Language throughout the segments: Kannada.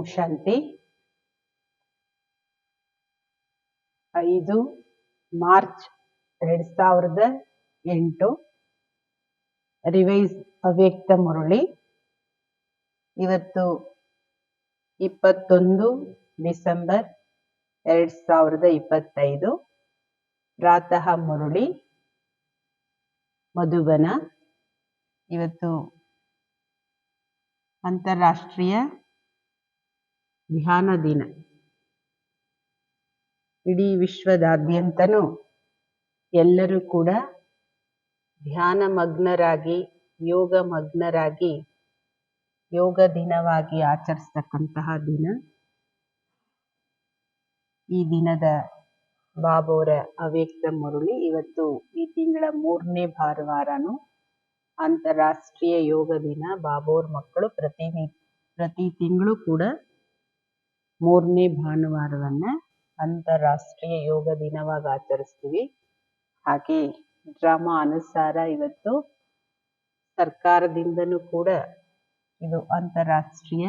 ಓಂ ಶಾಂತಿ. 5 ಮಾರ್ಚ್ 2008 ರಿವೈಸ್ ಅವ್ಯಕ್ತ ಮುರಳಿ. ಇವತ್ತು 21 ಡಿಸೆಂಬರ್ 2025 ಪ್ರಾತಃ ಮುರಳಿ ಮಧುಬನ. ಇವತ್ತು ಅಂತಾರಾಷ್ಟ್ರೀಯ ಧ್ಯಾನ ದಿನ. ಇಡೀ ವಿಶ್ವದಾದ್ಯಂತನೂ ಎಲ್ಲರೂ ಕೂಡ ಧ್ಯಾನ ಮಗ್ನರಾಗಿ, ಯೋಗ ಮಗ್ನರಾಗಿ, ಯೋಗ ದಿನವಾಗಿ ಆಚರಿಸ್ತಕ್ಕಂತಹ ದಿನ. ಈ ದಿನದ ಬಾಬೋರ ಅವ್ಯಕ್ತ ಮುರಳಿ. ಇವತ್ತು ಈ ತಿಂಗಳ 3ನೇ ಭಾನುವಾರನು ಅಂತಾರಾಷ್ಟ್ರೀಯ ಯೋಗ ದಿನ. ಬಾಬೋರ್ ಮಕ್ಕಳು ಪ್ರತಿ ತಿಂಗಳು ಕೂಡ 3ನೇ ಭಾನುವಾರವನ್ನ ಅಂತಾರಾಷ್ಟ್ರೀಯ ಯೋಗ ದಿನವಾಗಿ ಆಚರಿಸ್ತೀವಿ. ಹಾಗೆ ಡ್ರಾಮಾ ಅನುಸಾರ ಇವತ್ತು ಸರ್ಕಾರದಿಂದನೂ ಕೂಡ ಇದು ಅಂತಾರಾಷ್ಟ್ರೀಯ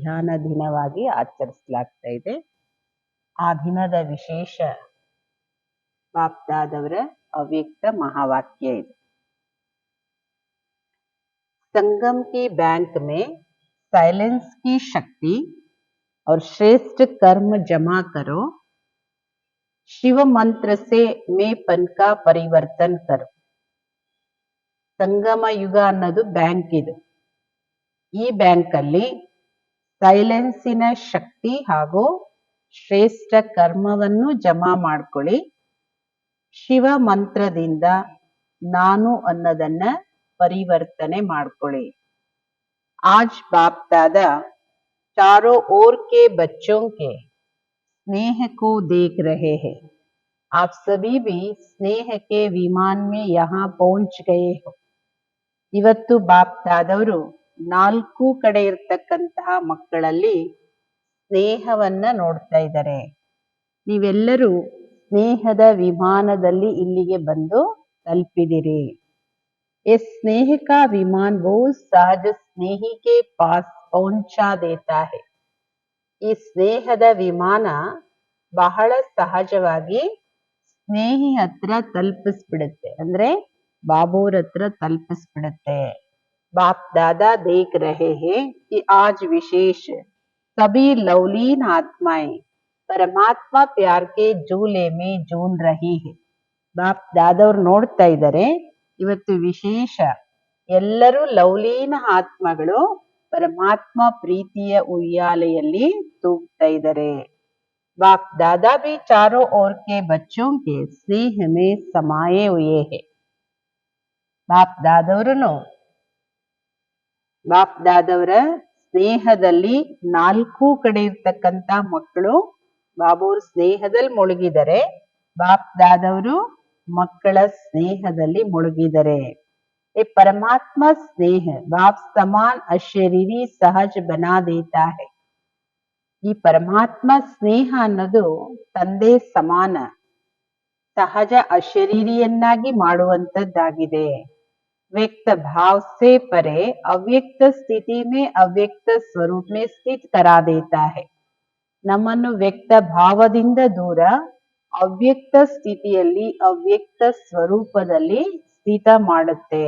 ಧ್ಯಾನ ದಿನವಾಗಿ ಆಚರಿಸಲಾಗ್ತಾ ಇದೆ. ಆ ದಿನದ ವಿಶೇಷ ಬಾಪ್ದಾದವರ ಅವ್ಯಕ್ತ ಮಹಾವಾಕ್ಯ ಇದೆ. संगम के बैंक में साइलेंस की शक्ति और श्रेष्ठ कर्म जमा करो, शिव मंत्र से ಮೇಪನ್ का ಪರಿವರ್ತನ್ करो. ಸಂಗಮ ಯುಗ ಅನ್ನೋದು ಬ್ಯಾಂಕ್ ಇದು. ಈ ಬ್ಯಾಂಕ್ ಅಲ್ಲಿ ಸೈಲೆನ್ಸಿನ ಶಕ್ತಿ ಹಾಗೂ ಶ್ರೇಷ್ಠ ಕರ್ಮವನ್ನು ಜಮಾ ಮಾಡ್ಕೊಳ್ಳಿ. ಶಿವ ಮಂತ್ರದಿಂದ ನಾನು ಅನ್ನೋದನ್ನ परिवर्तने माड़कोले. आज बाप दादा चारों ओर के बच्चों के स्नेह को देख रहे हैं. आप सभी भी स्नेह के विमान में यहाँ पहुंच गए हो. ಇವತ್ತು ಬಾಪ್ ದಾದವರು 4 ಕಡೆ ಇರತಕ್ಕಂತಹ ಮಕ್ಕಳಲ್ಲಿ ಸ್ನೇಹವನ್ನ ನೋಡ್ತಾ ಇದ್ದಾರೆ. ನೀವೆಲ್ಲರೂ ಸ್ನೇಹದ ವಿಮಾನದಲ್ಲಿ ಇಲ್ಲಿಗೆ ಬಂದು ತಲುಪಿದಿರಿ. ये स्नेह का विमान वो सहज स्नेही के पास पहुंचा देता है. ಈ ಸ್ನೇಹದ ವಿಮಾನ ಬಹಳ ಸಹಜವಾಗಿ ಸ್ನೇಹಿ ಹತ್ರ ತಲುಪಿಸ್ಬಿಡುತ್ತೆ, ಅಂದ್ರೆ ಬಾಬೋರ್ ಹತ್ರ ತಲುಪಿಸ್ಬಿಡುತ್ತೆ. बाप दादा देख रहे हैं कि आज विशेष सभी लवलीन आत्माएं परमात्मा प्यार के झूले में झूल रही है. बाप दाದವ್ರು ನೋಡ್ತಾ ಇದ್ದಾರೆ, ಇವತ್ತು ವಿಶೇಷ ಎಲ್ಲರೂ ಲವಲೀನ ಆತ್ಮಗಳು ಪರಮಾತ್ಮ ಪ್ರೀತಿಯ ಉಯ್ಯಾಲೆಯಲ್ಲಿ ತೂಗ್ತಾ ಇದ್ದಾರೆ. बाप दादा भी चारों ओर के बच्चों के स्नेह में समाये हुए हैं. ಬಾಪ್ ದಾದವರ ಸ್ನೇಹದಲ್ಲಿ 4 ಕಡೆ ಇರ್ತಕ್ಕಂತ ಮಕ್ಕಳು ಬಾಬೋರ್ ಸ್ನೇಹದಲ್ಲಿ ಮುಳುಗಿದ್ದಾರೆ. ಬಾಪ್ ದಾದವರು ಮಕ್ಕಳ ಸ್ನೇಹದಲ್ಲಿ ಮುಳುಗಿದರೆ. ये परमात्मा स्नेह बाप समान अशरीरी सहज बना देता है. ಈ ಪರಮಾತ್ಮ ಸ್ನೇಹ ಅನ್ನೋದು ತಂದೆ ಸಮಾನ ಸಹಜ ಅಶರೀರಿಯನ್ನಾಗಿ ಮಾಡುವಂತದ್ದಾಗಿದೆ. व्यक्त भाव से परे अव्यक्त स्थिति में अव्यक्त स्वरूप में स्थित करा देता है. ನಮ್ಮನ್ನು ವ್ಯಕ್ತ ಭಾವದಿಂದ ದೂರ ಅವ್ಯಕ್ತ ಸ್ಥಿತಿಯಲ್ಲಿ ಅವ್ಯಕ್ತ ಸ್ವರೂಪದಲ್ಲಿ ಸ್ಥಿತ ಮಾಡುತ್ತೆ.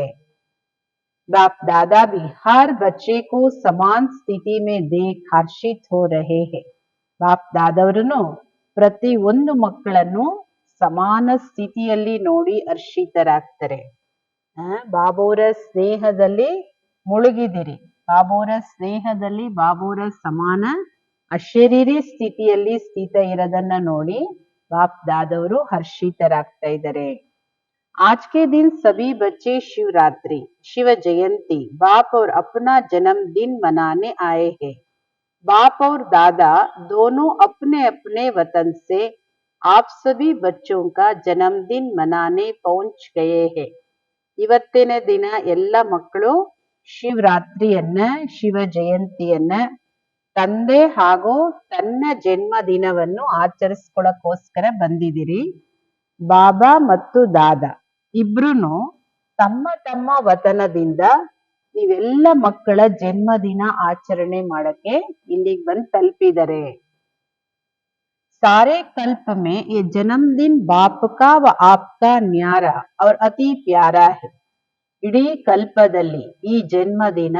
बाप दादा भी हर बच्चे को समान स्थिति में देख हर्षित हो रहे हैं. ಬಾಪ್ ದಾದವರನ್ನು ಪ್ರತಿ ಒಂದು ಮಕ್ಕಳನ್ನು ಸಮಾನ ಸ್ಥಿತಿಯಲ್ಲಿ ನೋಡಿ ಹರ್ಷಿತರಾಗ್ತಾರೆ. ಬಾಬೋರ ಸ್ನೇಹದಲ್ಲಿ ಮುಳುಗಿದಿರಿ. ಬಾಬೋರ ಸ್ನೇಹದಲ್ಲಿ ಬಾಬೋರ ಸಮಾನ ಅಶರೀರಿ ಸ್ಥಿತಿಯಲ್ಲಿ ಸ್ಥಿತ ಇರೋದನ್ನ ನೋಡಿ ಬಾಪ್ ದಾದವರು ಹರ್ಷಿತರಾಗ್ತಾ ಇದ್ದಾರೆ. आज के दिन सभी बच्चे शिवरात्रि, शिव जयंती, बाप और अपना जन्मदिन मनाने आए हैं. बाप और दादा दोनों अपने अपने वतन से आप सभी बच्चों का जन्मदिन मनाने पहुंच गए हैं. ಇವತ್ತಿನ ದಿನ ಎಲ್ಲ ಮಕ್ಕಳು ಶಿವರಾತ್ರಿಯನ್ನ, ಶಿವ ಜಯಂತಿಯನ್ನ, ತಂದೆ ಹಾಗೂ ತನ್ನ ಜನ್ಮ ದಿನವನ್ನು ಆಚರಿಸ್ಕೊಳ್ಳೋಕೋಸ್ಕರ ಬಂದಿದ್ದೀರಿ. ಬಾಬಾ ಮತ್ತು ದಾದಾ ಇಬ್ರು ತಮ್ಮ ತಮ್ಮ ವತನದಿಂದ ನೀವೆಲ್ಲ ಮಕ್ಕಳ ಜನ್ಮದಿನ ಆಚರಣೆ ಮಾಡಕ್ಕೆ ಇಲ್ಲಿಗೆ ಬಂದು ತಲುಪಿದರೆ. सारे कल्प में ये जन्मदिन बाप का व आपका न्यारा और अति प्यारा है. ಇಡೀ ಕಲ್ಪದಲ್ಲಿ ಈ ಜನ್ಮದಿನ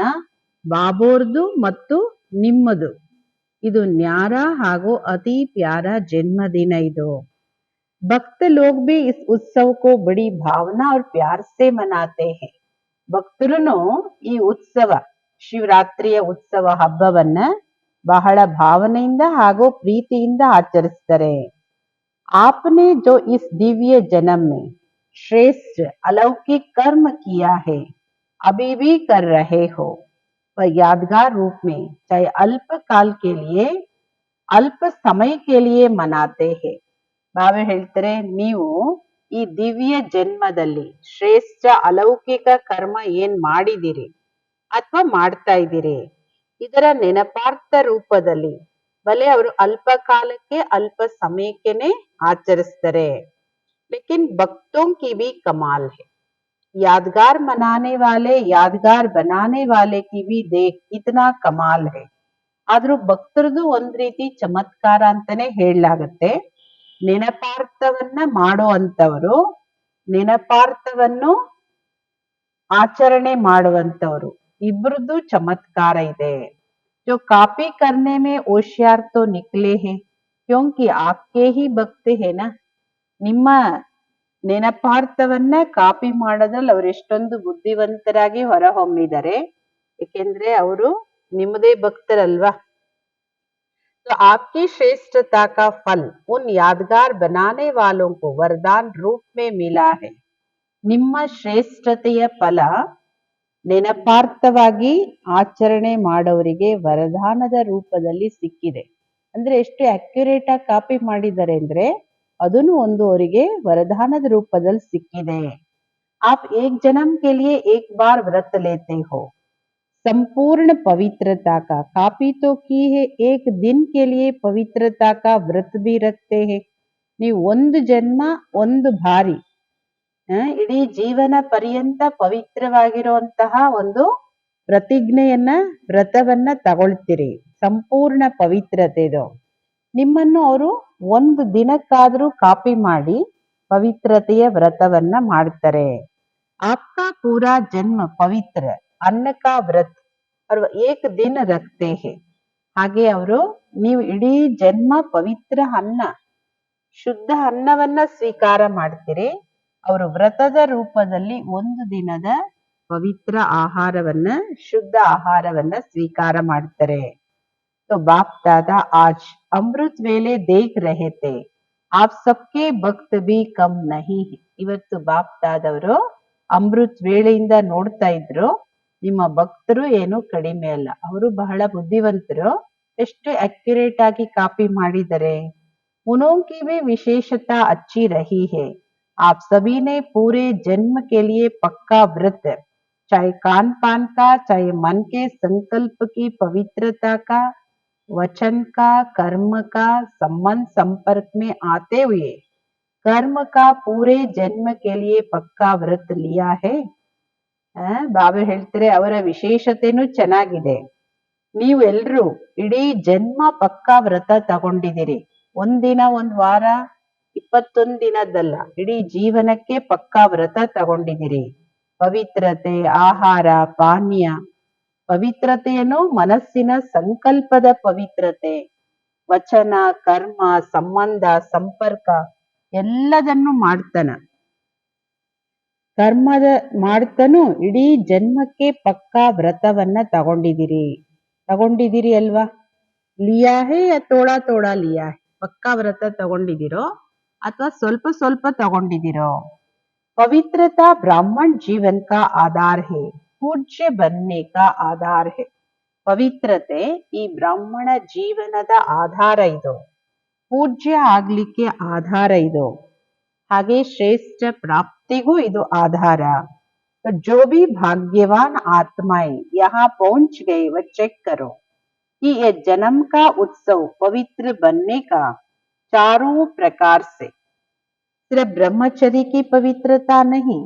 ಬಾಬೋರ್ದು ಮತ್ತು ನಿಮ್ಮದು ಇದು ನ್ಯಾರ ಹಾಗೂ ಅತಿ ಪ್ಯಾರ ಜನ್ಮದಿನ ಇದು. भक्त लोग भी इस उत्सव को बड़ी भावना और प्यार से मनाते हैं. ಭಕ್ತರು ಈ ಉತ್ಸವ ಶಿವರಾತ್ರಿಯ ಉತ್ಸವ ಹಬ್ಬವನ್ನ ಬಹಳ ಭಾವನೆಯಿಂದ ಹಾಗೂ ಪ್ರೀತಿಯಿಂದ ಆಚರಿಸ್ತಾರೆ. आपने जो इस दिव्य जन्म में श्रेष्ठ अलौकिक कर्म किया है अभी भी कर रहे हो वह यादगार रूप में चाहे अल्प काल के लिए अल्प समय के लिए मनाते हैं. ಬಾಬಾ ಹೇಳ್ತಾರೆ ನೀವು ಈ ದಿವ್ಯ ಜನ್ಮದಲ್ಲಿ ಶ್ರೇಷ್ಠ ಅಲೌಕಿಕ ಕರ್ಮ ಏನ್ ಮಾಡಿದಿರಿ ಅಥವಾ ಮಾಡ್ತಾ ಇದ್ದೀರಿ ಇದರ ನೆನಪಾರ್ಥ ರೂಪದಲ್ಲಿ ಭಲೆ ಅವರು ಅಲ್ಪ ಕಾಲಕ್ಕೆ ಅಲ್ಪ ಸಮಯಕ್ಕೆನೆ ಆಚರಿಸ್ತಾರೆ. लेकिन भक्तों की भी कमाल है. यादगार मनाने वाले यादगार बनाने वाले की भी देख इतना कमाल है. ಆದ್ರೂ ಭಕ್ತರದು ಒಂದ್ ರೀತಿ ಚಮತ್ಕಾರ ಅಂತಾನೆ ಹೇಳಲಾಗತ್ತೆ. ನೆನಪಾರ್ಥವನ್ನ ಮಾಡುವಂತವರು ನೆನಪಾರ್ಥವನ್ನು ಆಚರಣೆ ಮಾಡುವಂತವರು ಇಬ್ರದ್ದು ಚಮತ್ಕಾರ ಇದೆ. जो कॉपी करने में होशियार तो निकले हैं क्योंकि आपके ही भक्त है ना. ನಿಮ್ಮ ನೆನಪಾರ್ಥವನ್ನ ಕಾಪಿ ಮಾಡೋದ್ರಲ್ಲಿ ಅವ್ರು ಎಷ್ಟೊಂದು ಬುದ್ಧಿವಂತರಾಗಿ ಹೊರಹೊಮ್ಮಿದ್ದಾರೆ, ಏಕೆಂದ್ರೆ ಅವರು ನಿಮ್ಮದೇ ಭಕ್ತರಲ್ವಾ. तो आपकी श्रेष्ठता का फल उन यादगार बनाने वालों को वरदान रूप में मिला है. ನಿಮ್ಮ ಶ್ರೇಷ್ಠತೆಯ ಫಲ ನೆನಪಾರ್ಥವಾಗಿ ಆಚರಣೆ ಮಾಡೋರಿಗೆ ವರದಾನದ ರೂಪದಲ್ಲಿ ಸಿಕ್ಕಿದೆ. ಅಂದ್ರೆ ಎಷ್ಟು ಅಕ್ಯುರೇಟ್ ಆಗಿ ಕಾಪಿ ಮಾಡಿದ್ದಾರೆ ಅಂದ್ರೆ ಅದನ್ನು ಒಂದು ಅವರಿಗೆ ವರದಾನದ ರೂಪದಲ್ಲಿ ಸಿಕ್ಕಿದೆ. आप एक जन्म के लिए एक बार व्रत लेते हो संपूर्ण पवित्रता का. कापी तो की है एक दिन के लिए पवित्रता का व्रत भी रखते हैं. ನೀವು ಒಂದು ಜನ್ಮ ಒಂದು ಬಾರಿ ಇಡೀ ಜೀವನ ಪರ್ಯಂತ ಪವಿತ್ರವಾಗಿರುವಂತಹ ಒಂದು ಪ್ರತಿಜ್ಞೆಯನ್ನ ವ್ರತವನ್ನ ತಗೊಳ್ತೀರಿ. ಸಂಪೂರ್ಣ ಪವಿತ್ರತೆದು ನಿಮ್ಮನ್ನು ಅವರು ಒಂದು ದಿನಕ್ಕಾದ್ರೂ ಕಾಪಿ ಮಾಡಿ ಪವಿತ್ರತೆಯ ವ್ರತವನ್ನ ಮಾಡ್ತಾರೆ. आपका पूरा जन्म पवित्र अन्न का व्रत और एक दिन रखते हैं. ಹಾಗೆ ಅವರು ನೀವು ಇಡೀ ಜನ್ಮ ಪವಿತ್ರ ಅನ್ನ ಶುದ್ಧ ಅನ್ನವನ್ನ ಸ್ವೀಕಾರ ಮಾಡ್ತೀರಿ. ಅವರು ವ್ರತದ ರೂಪದಲ್ಲಿ ಒಂದು ದಿನದ ಪವಿತ್ರ ಆಹಾರವನ್ನ ಶುದ್ಧ ಆಹಾರವನ್ನ ಸ್ವೀಕಾರ ಮಾಡ್ತಾರೆ. तो बाप दादा आज अमृत वेले देख रहे थे आप सबके भक्त भी कम नहीं है. ಇವತ್ತು ಬಾಪ್ ದಾದವರು ಅಮೃತ್ ವೇಳೆಯಿಂದ ನೋಡ್ತಾ ಇದ್ರು, ನಿಮ್ಮ ಭಕ್ತರು ಏನು ಕಡಿಮೆ ಅಲ್ಲ, ಅವರು ಬಹಳ ಬುದ್ಧಿವಂತರು, ಎಷ್ಟು ಅಕ್ಯುರೇಟ್ ಆಗಿ ಕಾಪಿ ಮಾಡಿದರೆ. उनों की भी विशेषता अच्छी रही है. आप सभी ने पूरे जन्म के लिए पक्का व्रत चाहे खान पान का चाहे मन के संकल्प की पवित्रता का वचन का कर्म का संबंध संपर्क में आते हुए कर्म का पूरे जन्म के लिए पक्का व्रत लिया है. ಬಾಬಾ ಹೇಳ್ತಾರೆ ಅವರ ವಿಶೇಷತೆನೂ ಚೆನ್ನಾಗಿದೆ. ನೀವೆಲ್ರೂ ಇಡೀ ಜನ್ಮ ಪಕ್ಕಾ ವ್ರತ ತಗೊಂಡಿದ್ದೀರಿ. ಒಂದಿನ ಒಂದ್ ವಾರ 21 ದಿನದ್ದಲ್ಲ, ಇಡೀ ಜೀವನಕ್ಕೆ ಪಕ್ಕಾ ವ್ರತ ತಗೊಂಡಿದ್ದೀರಿ. ಪವಿತ್ರತೆ ಆಹಾರ ಪಾನೀಯ ಪವಿತ್ರತೆಯನ್ನು ಮನಸ್ಸಿನ ಸಂಕಲ್ಪದ ಪವಿತ್ರತೆ ವಚನ ಕರ್ಮ ಸಂಬಂಧ ಸಂಪರ್ಕ ಎಲ್ಲದನ್ನು ಮಾಡ್ತಾನ. ಕರ್ಮದ ಮಾಡ್ತಾನು ಇಡೀ ಜನ್ಮಕ್ಕೆ ಪಕ್ಕಾ ವ್ರತವನ್ನ ತಗೊಂಡಿದ್ದೀರಿ ಅಲ್ವಾ. ಲಿಯಾ ಹೇ ಯಾ ತೋಡಾ ತೋಡಾ ಲಿಯಾ ಹೇ. ಪಕ್ಕಾ ವ್ರತ ತಗೊಂಡಿದ್ದೀರೋ ಅಥವಾ ಸ್ವಲ್ಪ ಸ್ವಲ್ಪ ತಗೊಂಡಿದ್ದೀರೋ. पवित्रता ब्राह्मण जीवन का आधार है पूज्य बनने का आधार है. ಪವಿತ್ರತೆ ಈ ಬ್ರಾಹ್ಮಣ ಜೀವನದ ಆಧಾರ ಇದು, ಪೂಜ್ಯ ಆಗ್ಲಿಕ್ಕೆ ಆಧಾರ ಇದು, ಹಾಗೆ ಶ್ರೇಷ್ಠ ಪ್ರಾಪ್ತಿಗೂ ಇದು ಆಧಾರ. जो भी भाग्यवान आत्माएं यहाँ पहुंच गए वह चेक करो कि यह जन्म का उत्सव पवित्र बनने का चारों प्रकार से सिर्फ ब्रह्मचर्य की पवित्रता नहीं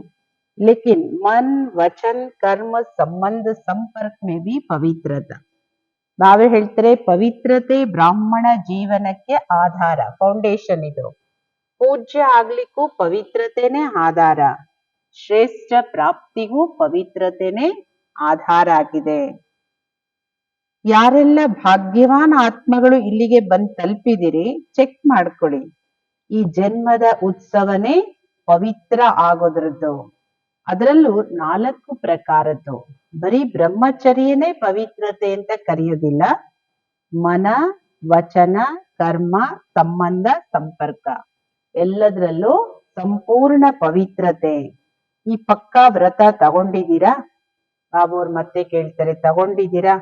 लेकिन मन वचन कर्म संबंध संपर्क में भी पवित्रता. ನಾವೇ ಹೇಳ್ತಾರೆ ಪವಿತ್ರತೆ ಬ್ರಾಹ್ಮಣ ಜೀವನಕ್ಕೆ ಆಧಾರ, ಫೌಂಡೇಶನ್ ಇದು. ಪೂಜ್ಯ ಆಗ್ಲಿಕ್ಕೂ ಪವಿತ್ರತೆನೇ ಆಧಾರ, ಶ್ರೇಷ್ಠ ಪ್ರಾಪ್ತಿಗೂ ಪವಿತ್ರತೆನೇ ಆಧಾರ ಆಗಿದೆ. ಯಾರೆಲ್ಲ ಭಾಗ್ಯವಾನ್ ಆತ್ಮಗಳು ಇಲ್ಲಿಗೆ ಬಂದು ತಲುಪಿದಿರಿ, ಚೆಕ್ ಮಾಡ್ಕೊಳ್ಳಿ. ಈ ಜನ್ಮದ ಉತ್ಸವನೇ ಪವಿತ್ರ ಆಗೋದ್ರದ್ದು. ಅದರಲ್ಲೂ 4 ಪ್ರಕಾರದ್ದು. ಬರೀ ಬ್ರಹ್ಮಚರ್ಯನೇ ಪವಿತ್ರತೆ ಅಂತ ಕರೆಯೋದಿಲ್ಲ. ಮನ ವಚನ ಕರ್ಮ ಸಂಬಂಧ ಸಂಪರ್ಕ ಎಲ್ಲದರಲ್ಲೂ ಸಂಪೂರ್ಣ ಪವಿತ್ರತೆ. ಈ ಪಕ್ಕಾ ವ್ರತ ತಗೊಂಡಿದ್ದೀರಾ? ಬಾಬು ಅವ್ರು ಮತ್ತೆ ಕೇಳ್ತಾರೆ, ತಗೊಂಡಿದ್ದೀರಾ?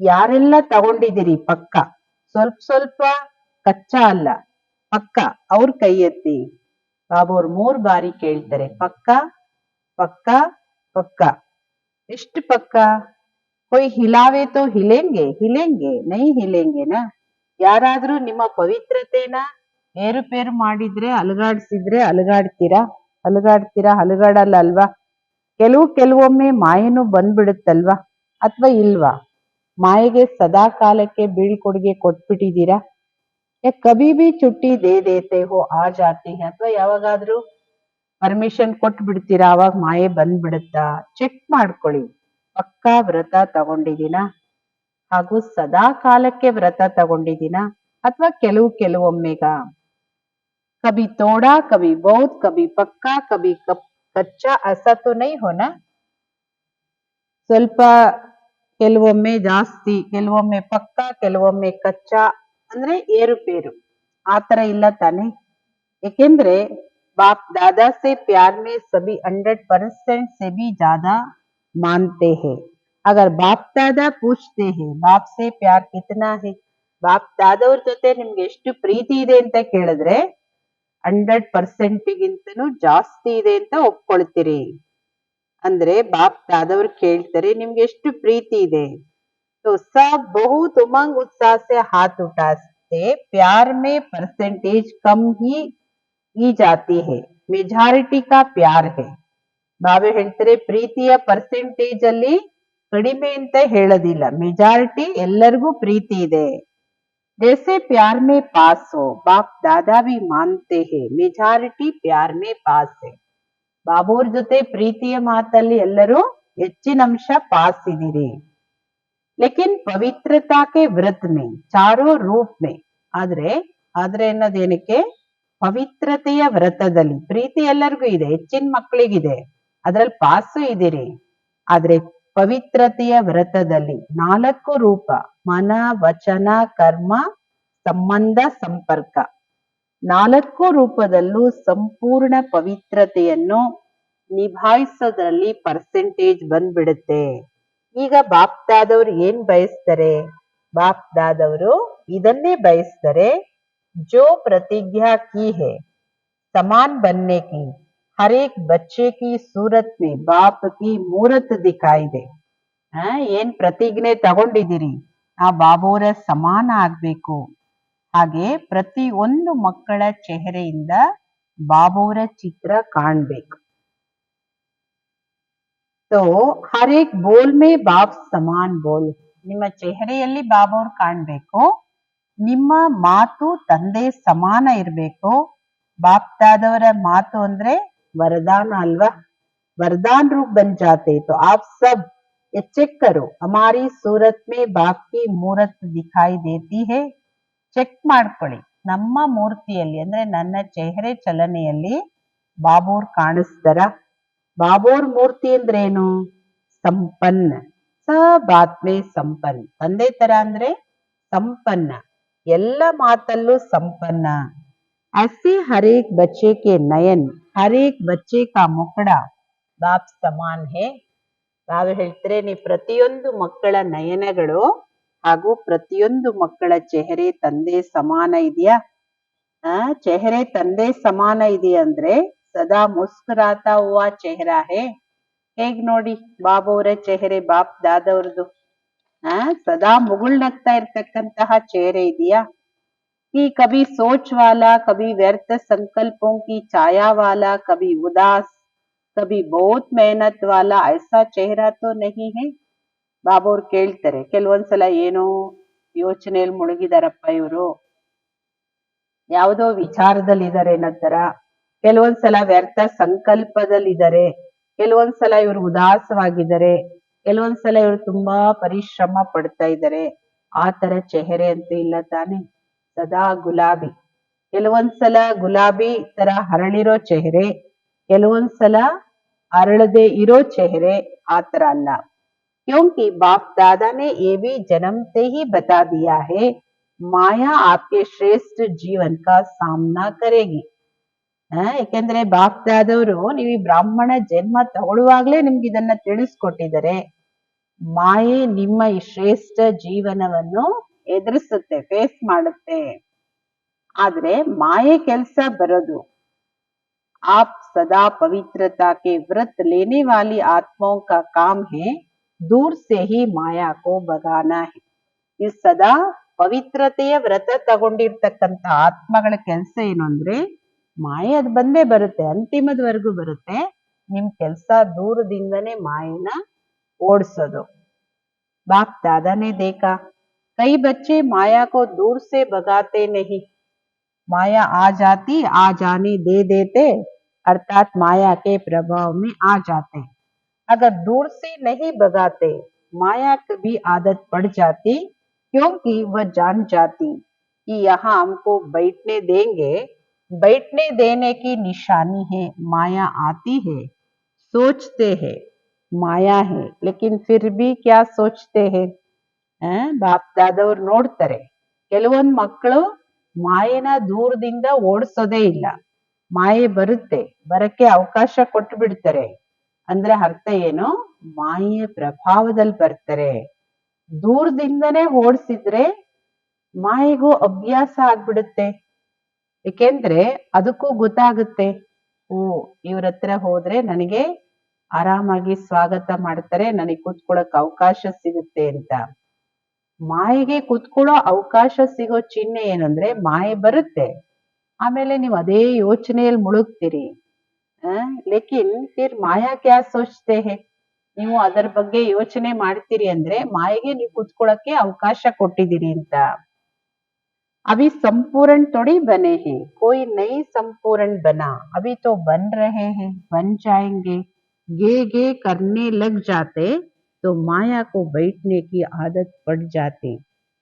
ಯಾರೆಲ್ಲ ತಗೊಂಡಿದ್ದೀರಿ ಪಕ್ಕ, ಸ್ವಲ್ಪ ಸ್ವಲ್ಪ ಕಚ್ಚಾ ಅಲ್ಲ ಪಕ್ಕ, ಅವ್ರ ಕೈ ಎತ್ತಿ. ಬಾಬು ಅವ್ರು 3 ಬಾರಿ ಕೇಳ್ತಾರೆ, ಪಕ್ಕ ಪಕ್ಕ ಪಕ್ಕ. ಎಷ್ಟು ಪಕ್ಕ? कोई हिलावे तो हिलेंगे हिलेंगे नहीं हिलेंगे ना. ಯಾರಾದ್ರೂ ನಿಮ್ಮ ಪವಿತ್ರತೆನ ಏರುಪೇರು ಮಾಡಿದ್ರೆ, ಅಲುಗಾಡ್ಸಿದ್ರೆ ಅಲುಗಾಡ್ತೀರಾ? ಅಲುಗಾಡಲ್ಲ ಅಲ್ವಾ? ಕೆಲವೊಮ್ಮೆ ಮಾಯೆನೂ ಬಂದ್ಬಿಡುತ್ತಲ್ವಾ, ಅಥವಾ ಇಲ್ವಾ? ಮಾಯೆಗೆ ಸದಾ ಕಾಲಕ್ಕೆ ಬೀಳ್ಕೊಡುಗೆ ಕೊಟ್ಬಿಟ್ಟಿದ್ದೀರಾ? ಕಭಿ ಭಿ ಚುಟ್ಟಿ ದೇ ದೇತೆ ಹೋ ಆ ಜಾತಿ ಹೈ, ಅಥವಾ ಯಾವಾಗಾದ್ರೂ ಪರ್ಮಿಷನ್ ಕೊಟ್ಟು ಬಿಡ್ತೀರಾ, ಅವಾಗ ಮಾಯೆ ಬಂದ್ಬಿಡುತ್ತಾ? ಚೆಕ್ ಮಾಡ್ಕೊಳ್ಳಿ. ಪಕ್ಕಾ ವ್ರತ ತಗೊಂಡಿದ್ದೀನ, ಹಾಗೂ ಸದಾ ಕಾಲಕ್ಕೆ ವ್ರತ ತಗೊಂಡಿದ್ದೀನ, ಅಥವಾ ಕೆಲವೊಮ್ಮೆಗ? ಕಭಿ ತೋಡಾ ಕಭಿ ಬಹುತ್ ಕಭಿ ಪಕ್ಕಾ ಕಭಿ ಕಚ್ಚಾ ಅಸಾ ತೋ ನೈ ಹೋನಾ. ಸ್ವಲ್ಪ ಕೆಲವೊಮ್ಮೆ ಜಾಸ್ತಿ, ಕೆಲವೊಮ್ಮೆ ಪಕ್ಕಾ, ಕೆಲವೊಮ್ಮೆ ಕಚ್ಚಾ, ಅಂದ್ರೆ ಏರುಪೇರು ಆತರ ಇಲ್ಲ ತಾನೆ? ಏಕೆಂದ್ರೆ बाप दादा से प्यार में सभी 100% से भी ज्यादा मानते हैं. अगर बाप दादा पूछते हैं बाप से प्यार कितना है, ಬಾಪ್ ದಾದವ್ರ ಜೊತೆ ನಿಮ್ಗೆ ಎಷ್ಟು ಪ್ರೀತಿ ಇದೆ ಅಂತ ಕೇಳಿದ್ರೆ 100% ಗಿಂತನೂ ಜಾಸ್ತಿ ಇದೆ ಅಂತ ಒಪ್ಕೊಳ್ತೀರಿ. ಅಂದ್ರೆ ಬಾಪ್ ದಾದವ್ರು ಕೇಳ್ತಾರೆ ನಿಮ್ಗೆ ಎಷ್ಟು ಪ್ರೀತಿ ಇದೆ. तो सब बहुत उमंग उत्साह से हाथ उठाते, प्यार में परसेंटेज कम ही ಈ ಜಾತಿ ಹೇ, ಮೆಜಾರಿಟಿ ಕಾ ಪ್ಯಾರ್ ಹೇ. ಬಾಬೆ ಹೇಳ್ತಾರೆ ಪ್ರೀತಿಯ ಪರ್ಸೆಂಟೇಜ್ ಅಲ್ಲಿ ಕಡಿಮೆ ಅಂತ ಹೇಳೋದಿಲ್ಲ, ಮೆಜಾರಿಟಿ ಎಲ್ಲರಿಗೂ ಪ್ರೀತಿ ಇದೆ. ಜೈಸೆ ಪ್ಯಾರ್ ಮೇ ಪಾಸ್ ಹೋ, ಬಾಪ್ ದಾದಾ ಭಿ ಮಾನ್ತೆ ಹೇ ಮೆಜಾರಿಟಿ ಪ್ಯಾರ್ ಮೇ ಪಾಸ್ ಹೇ. ಬಾಬುವ್ರ ಜೊತೆ ಪ್ರೀತಿಯ ಮಾತಲ್ಲಿ ಎಲ್ಲರೂ ಹೆಚ್ಚಿನ ಅಂಶ ಪಾಸ್ ಇದೀರಿ. ಲೇಕಿನ್ ಪವಿತ್ರತಾ ಕೆ ವ್ರತ್ ಮೇ ಚಾರೋ ರೂಪ್ ಮೇ, ಆದ್ರೆ ಅನ್ನೋದೇನಕ್ಕೆ? ಪವಿತ್ರತೆಯ ವ್ರತದಲ್ಲಿ ಪ್ರೀತಿ ಎಲ್ಲರಿಗೂ ಇದೆ, ಹೆಚ್ಚಿನ ಮಕ್ಕಳಿಗಿದೆ, ಅದ್ರಲ್ಲಿ ಪಾಸು ಇದೀರಿ. ಆದ್ರೆ ಪವಿತ್ರತೆಯ ವ್ರತದಲ್ಲಿ 4 ರೂಪ, ಮನ ವಚನ ಕರ್ಮ ಸಂಬಂಧ ಸಂಪರ್ಕ, 4 ರೂಪದಲ್ಲೂ ಸಂಪೂರ್ಣ ಪವಿತ್ರತೆಯನ್ನು ನಿಭಾಯಿಸೋದ್ರಲ್ಲಿ ಪರ್ಸೆಂಟೇಜ್ ಬಂದ್ಬಿಡುತ್ತೆ. ಈಗ ಬಾಪ್ ದಾದವ್ರು ಏನ್ ಬಯಸ್ತಾರೆ? ಬಾಪ್ ದಾದವರು ಇದನ್ನೇ ಬಯಸ್ತಾರೆ. जो प्रतिज्ञा की है समान बनने की, हर एक बच्चे की सूरत में बाप की मूरत दिखाई दे. ಏನ್ ಪ್ರತಿಜ್ಞೆ ತಗೊಂಡಿದ್ದೀರಿ? ಆ ಬಾಬೋರ ಸಮಾನ ಆಗ್ಬೇಕು, ಹಾಗೆ ಪ್ರತಿಯೊಂದು ಮಕ್ಕಳ ಚೆಹರೆಯಿಂದ ಬಾಬೋರ ಚಿತ್ರ ಕಾಣ್ಬೇಕು. तो हर एक बोल में बाप समान बोल, ನಿಮ್ಮ ಚೆಹರೆಯಲ್ಲಿ ಬಾಬೋರ್ ಕಾಣ್ಬೇಕು. ನಿಮ್ಮ ಮಾತು ತಂದೆ ಸಮಾನ ಇರ್ಬೇಕು. ಬಾಪ್ ದಾದವರ ಮಾತು ಅಂದ್ರೆ ವರದಾನ ಅಲ್ವಾ? वरदान रूप बन जाते तो आप सब ये चेक करो, हमारी सूरत में बाप की मूरत दिखाई देती है. ಚೆಕ್ ಮಾಡ್ಕೊಳ್ಳಿ, ನಮ್ಮ ಮೂರ್ತಿಯಲ್ಲಿ ಅಂದ್ರೆ ನನ್ನ ಚೆಹರೆ ಚಲನೆಯಲ್ಲಿ ಬಾಬೋರ್ ಕಾಣಿಸ್ತಾರ? ಬಾಬೋರ್ ಮೂರ್ತಿ ಅಂದ್ರೆ ಏನು? ಸಂಪನ್ನ, ಸಬ್ ಆತ್ಮೆ ಸಂಪನ್ನ. ತಂದೆ ತರ ಅಂದ್ರೆ ಸಂಪನ್ನ, ಎಲ್ಲ ಮಾತಲ್ಲೂ ಸಂಪನ್ನ. ऐसे हर एक बच्चे के नयन, हर एक बच्चे का मुखड़ा बाप समान है. ನಾವು ಹೇಳ್ತಾರೆ ನೀ ಪ್ರತಿಯೊಂದು ಮಕ್ಕಳ ನಯನಗಳು ಹಾಗೂ ಪ್ರತಿಯೊಂದು ಮಕ್ಕಳ ಚೆಹರೆ ತಂದೆ ಸಮಾನ ಇದೆಯಾ? ಚೆಹರೆ ತಂದೆ ಸಮಾನ ಇದೆಯಾ ಅಂದ್ರೆ ಸದಾ ಮುಸ್ಕುರಾತಾ ಹುವಾ ಚೆಹರಾ ಹೇ. ಹೇಗ್ ನೋಡಿ ಬಾಬೋರ ಚೆಹರೆ, ಬಾಪ್ ದಾದವ್ರದ್ದು ಸದಾ ಮುಗುಳ್ನಗ್ತಾ ಇರ್ತಕ್ಕಂತಹ ಚೆಹರೆ ಇದೆಯಾ? कि कभी सोच वाला, कभी व्यर्थ संकल्पों की छाया वाला, कभी उदास, कभी बहुत मेहनत वाला ऐसा चेहरा तो नहीं है. ಬಾಬಾ ಅವ್ರು ಕೇಳ್ತಾರೆ, ಕೆಲವೊಂದ್ಸಲ ಏನೋ ಯೋಚನೆಯಲ್ಲಿ ಮುಳುಗಿದಾರಪ್ಪ ಇವರು, ಯಾವುದೋ ವಿಚಾರದಲ್ಲಿದ್ದಾರೆ ನಂತರ, ಕೆಲವೊಂದ್ಸಲ ವ್ಯರ್ಥ ಸಂಕಲ್ಪದಲ್ಲಿದ್ದಾರೆ, ಕೆಲವೊಂದ್ಸಲ ಇವರು ಉದಾಸವಾಗಿದ್ದಾರೆ, ಕೆಲವೊಂದ್ಸಲ ಇವರು ತುಂಬಾ ಪರಿಶ್ರಮ ಪಡ್ತಾ ಇದ್ದಾರೆ. ಆ ತರ ಚೆಹರೆ ಅಂತೂ ಇಲ್ಲ ತಾನೆ, ಸದಾ ಗುಲಾಬಿ. ಕೆಲವೊಂದ್ಸಲ ಗುಲಾಬಿ ತರ ಹರಳಿರೋ ಚೆಹರೆ, ಕೆಲವೊಂದ್ಸಲ ಅರಳದೆ ಇರೋ ಚೆಹರೆ, ಆ ತರ ಅಲ್ಲ. क्योंकि बाप दादा ने ये भी जन्म से ही बता दिया है, माया आपके श्रेष्ठ जीवन का सामना करेगी. ಯಾಕೆಂದ್ರೆ ಬಾಪ್ ದಾದವರು ನೀವು ಈ ಬ್ರಾಹ್ಮಣ ಜನ್ಮ ತಗೊಳ್ಳುವಾಗ್ಲೇ ನಿಮ್ಗೆ ಇದನ್ನ ತಿಳಿಸ್ಕೊಟ್ಟಿದ್ದಾರೆ. ಮಾಯೆ ನಿಮ್ಮ ಈ ಶ್ರೇಷ್ಠ ಜೀವನವನ್ನು ಎದುರಿಸುತ್ತೆ, ಫೇಸ್ ಮಾಡುತ್ತೆ. ಆದ್ರೆ ಮಾಯೆ ಕೆಲ್ಸ ಬರೋದು, आप सदा पवित्रता के व्रत लेने वाली आत्माओं का काम है दूर से ही माया को भगाना है. ಈ ಸದಾ ಪವಿತ್ರತೆಯ ವ್ರತ ತಗೊಂಡಿರ್ತಕ್ಕಂಥ ಆತ್ಮಗಳ ಕೆಲಸ ಏನು ಅಂದ್ರೆ, ಮಾಯೆ ಅದ್ ಬಂದೇ ಬರುತ್ತೆ, ಅಂತಿಮದವರೆಗೂ ಬರುತ್ತೆ. ನಿಮ್ ಕೆಲ್ಸ ದೂರದಿಂದನೇ ಮಾಯೆನ ಓಡಿಸೋದು. बाप दादा ने देखा कई बच्चे माया को दूर से भगाते नहीं, माया आ जाती आ जाने दे देते, अर्थात माया के प्रभाव में आ जाते. अगर दूर से नहीं भगाते, माया की भी आदत पड़ जाती, क्योंकि वह जान जाती कि यहाँ हमको बैठने देंगे, बैठने देने की निशानी है. माया आती है, सोचते हैं माया है, लेकिन फिर भी क्या सोचते हैं. ಬಾಪ್ ದಾದವ್ರು ನೋಡ್ತಾರೆ, ಕೆಲವೊಂದ್ ಮಕ್ಕಳು ಮಾಯೆನ ದೂರದಿಂದ ಓಡಿಸೋದೇ ಇಲ್ಲ. ಮಾಯೆ ಬರುತ್ತೆ, ಬರಕ್ಕೆ ಅವಕಾಶ ಕೊಟ್ಟು ಬಿಡ್ತಾರೆ. ಅಂದ್ರೆ ಅರ್ಥ ಏನು, ಮಾಯೆಯ ಪ್ರಭಾವದಲ್ಲಿ ಬರ್ತಾರೆ. ದೂರದಿಂದನೇ ಓಡಿಸಿದ್ರೆ ಮಾಯೆಗೂ ಅಭ್ಯಾಸ ಆಗ್ಬಿಡುತ್ತೆ. ಏಕೆಂದ್ರೆ ಅದಕ್ಕೂ ಗೊತ್ತಾಗುತ್ತೆ, ಓ ಇವ್ರ ಹತ್ರ ಹೋದ್ರೆ ನನಗೆ ಆರಾಮಾಗಿ ಸ್ವಾಗತ ಮಾಡ್ತಾರೆ, ನನಗೆ ಕೂತ್ಕೊಳ್ಳೋಕ್ ಅವಕಾಶ ಸಿಗುತ್ತೆ ಅಂತ. ಮಾಯೆಗೆ ಕೂತ್ಕೊಳ್ಳೋ ಅವಕಾಶ ಸಿಗೋ ಚಿಹ್ನೆ ಏನಂದ್ರೆ, ಮಾಯೆ ಬರುತ್ತೆ, ಆಮೇಲೆ ನೀವು ಅದೇ ಯೋಚನೆಯಲ್ಲಿ ಮುಳುಗ್ತೀರಿ. ಲೇಕಿನ್ ಫಿರ್ ಮಾಯಾ ಕ್ಯಾ ಸೋಚ್ತೆ ಹೇ, ನೀವು ಅದರ ಬಗ್ಗೆ ಯೋಚನೆ ಮಾಡ್ತೀರಿ ಅಂದ್ರೆ ಮಾಯೆಗೆ ನೀವು ಕೂತ್ಕೊಳ್ಳಕ್ಕೆ ಅವಕಾಶ ಕೊಟ್ಟಿದ್ದೀರಿ ಅಂತ. अभी संपूर्ण थोड़ी बने हैं, कोई नई संपूर्ण बना, अभी तो बन रहे हैं, बन जाएंगे. गे गे करने लग जाते तो ಮಾಯಾ ಕೋ बैठने की आदत पड़ जाती.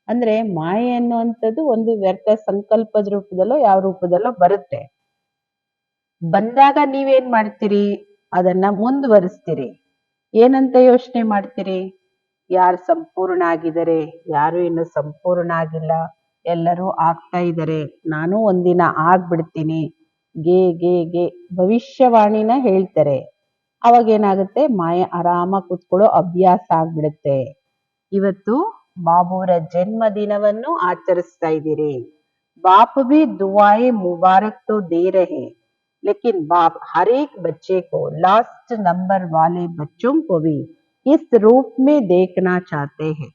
ಅಂದ್ರೆ ಮಾಯೆ ಅನ್ನುವಂಥದ್ದು ಒಂದು ವ್ಯರ್ಥ ಸಂಕಲ್ಪದ ರೂಪದಲ್ಲೋ ಯಾವ ರೂಪದಲ್ಲೋ ಬರುತ್ತೆ. ಬಂದಾಗ ನೀವೇನ್ ಮಾಡ್ತೀರಿ, ಅದನ್ನ ಮುಂದುವರಿಸ್ತೀರಿ. ಏನಂತ ಯೋಚನೆ ಮಾಡ್ತೀರಿ, ಯಾರು ಸಂಪೂರ್ಣ ಆಗಿದ್ದಾರೆ, ಯಾರು ಇನ್ನು ಸಂಪೂರ್ಣ ಆಗಿಲ್ಲ, ಎಲ್ಲರೂ ಆಗ್ತಾ ಇದ್ದಾರೆ, ನಾನು ಒಂದಿನ ಆಗ್ಬಿಡ್ತೀನಿ, ಗೆ ಗೆ ಗೆ ಭವಿಷ್ಯವಾಣಿನ ಹೇಳ್ತಾರೆ. ಅವಾಗ ಏನಾಗುತ್ತೆ, ಮಾಯೆ ಆರಾಮಾಗಿ ಕೂತ್ಕೊಳ್ಳೋ ಅಭ್ಯಾಸ ಆಗ್ಬಿಡುತ್ತೆ. ಇವತ್ತು ಬಾಬುರ ಜನ್ಮ ದಿನವನ್ನು ಆಚರಿಸ್ತಾ ಇದ್ದೀರಿ. ಬಾಪ್ भी दुआएं मुबारक तो दे रहे, लेकिन बाप हर एक बच्चे को, लास्ट नंबर वाले बच्चों को भी इस रूप में देखना चाहते हैं.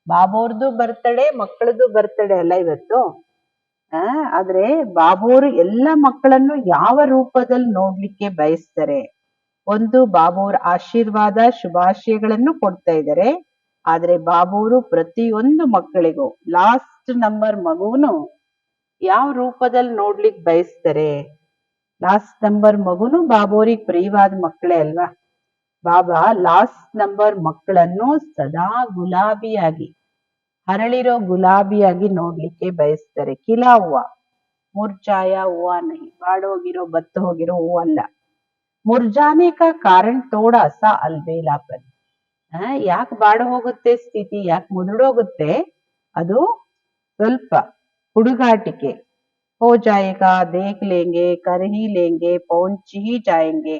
ಬಾಬೋರ್ದು ಬರ್ತಡೆ, ಮಕ್ಕಳದು ಬರ್ತಡೆ ಅಲ್ಲ ಇವತ್ತು. ಆದ್ರೆ ಬಾಬೋರು ಎಲ್ಲ ಮಕ್ಕಳನ್ನು ಯಾವ ರೂಪದಲ್ಲಿ ನೋಡ್ಲಿಕ್ಕೆ ಬಯಸ್ತಾರೆ. ಒಂದು, ಬಾಬೋರ್ ಆಶೀರ್ವಾದ ಶುಭಾಶಯಗಳನ್ನು ಕೊಡ್ತಾ ಇದ್ದಾರೆ. ಆದ್ರೆ ಬಾಬೋರು ಪ್ರತಿಯೊಂದು ಮಕ್ಕಳಿಗೂ, ಲಾಸ್ಟ್ ನಂಬರ್ ಮಗುನು ಯಾವ ರೂಪದಲ್ಲಿ ನೋಡ್ಲಿಕ್ಕೆ ಬಯಸ್ತಾರೆ. ಲಾಸ್ಟ್ ನಂಬರ್ ಮಗುನು ಬಾಬೋರಿಗೆ ಪ್ರಿಯವಾದ ಮಕ್ಕಳೇ ಅಲ್ವಾ. ಬಾಬಾ ಲಾಸ್ಟ್ ನಂಬರ್ ಮಕ್ಕಳನ್ನು ಸದಾ ಗುಲಾಬಿಯಾಗಿ, ಹರಳಿರೋ ಗುಲಾಬಿಯಾಗಿ ನೋಡ್ಲಿಕ್ಕೆ ಬಯಸ್ತಾರೆ. ಕಿಲಾ ಹೂವ, ಮುರ್ಜಾಯ ಹೂವ ನಹಿ, ಬಾಡೋಗಿರೋ ಬತ್ತು ಹೋಗಿರೋ ಹೂವ ಅಲ್ಲ. ಮುರ್ಜಾನೆ ಕಾ ಕಾರಣ ಥೋಡಾ ಸಾ ಅಲ್ಬೇಲಾಪನ್. ಯಾಕೆ ಬಾಡ ಹೋಗುತ್ತೆ ಸ್ಥಿತಿ, ಯಾಕೆ ಮುದುಡೋಗುತ್ತೆ, ಅದು ಸ್ವಲ್ಪ ಹುಡುಗಾಟಿಕೆ. ಹೋ ಜಾಯೇಗಾ, ದೇಖ್ ಲೇಂಗೆ, ಕರ್ ಹಿ ಲೇಂಗೆ, ಪೌಂಚ್ ಹಿ ಜಾಯೆಂಗೆ,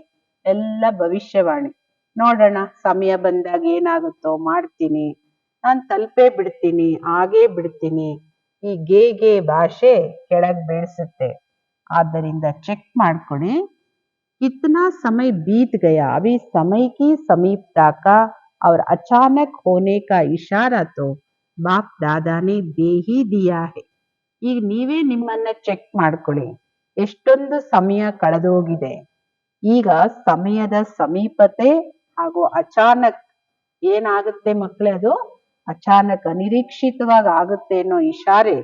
ಎಲ್ಲ ಭವಿಷ್ಯವಾಣಿ. ನೋಡೋಣ, ಸಮಯ ಬಂದಾಗ ಏನಾಗುತ್ತೋ ಮಾಡ್ತೀನಿ, ನಾನ್ ತಲುಪೇ ಬಿಡ್ತೀನಿ, ಆಗೇ ಬಿಡ್ತೀನಿ. ಈ ಗೆ ಭಾಷೆ ಕೆಳಗ್ ಬೀಳ್ಸುತ್ತೆ. ಆದ್ದರಿಂದ ಚೆಕ್ ಮಾಡ್ಕೊಳ್ಳಿ. कितना समय बीत गया, अभी समय की समीपता का और अचानक होने का इशारा तो बाप दादा ने दे ही दिया है. ಈಗ ನೀವೇ ನಿಮ್ಮನ್ನ ಚೆಕ್ ಮಾಡ್ಕೊಳ್ಳಿ, ಎಷ್ಟೊಂದು ಸಮಯ ಕಳೆದೋಗಿದೆ. ಈಗ ಸಮಯದ ಸಮೀಪತೆ ಹಾಗೂ ಅಚಾನಕ್ ಏನಾಗುತ್ತೆ ಮಕ್ಕಳೇ, ಅದು ಅಚಾನಕ್ ಅನಿರೀಕ್ಷಿತವಾಗಿ ಆಗುತ್ತೆ ಅನ್ನೋ ಇಶಾರೆ,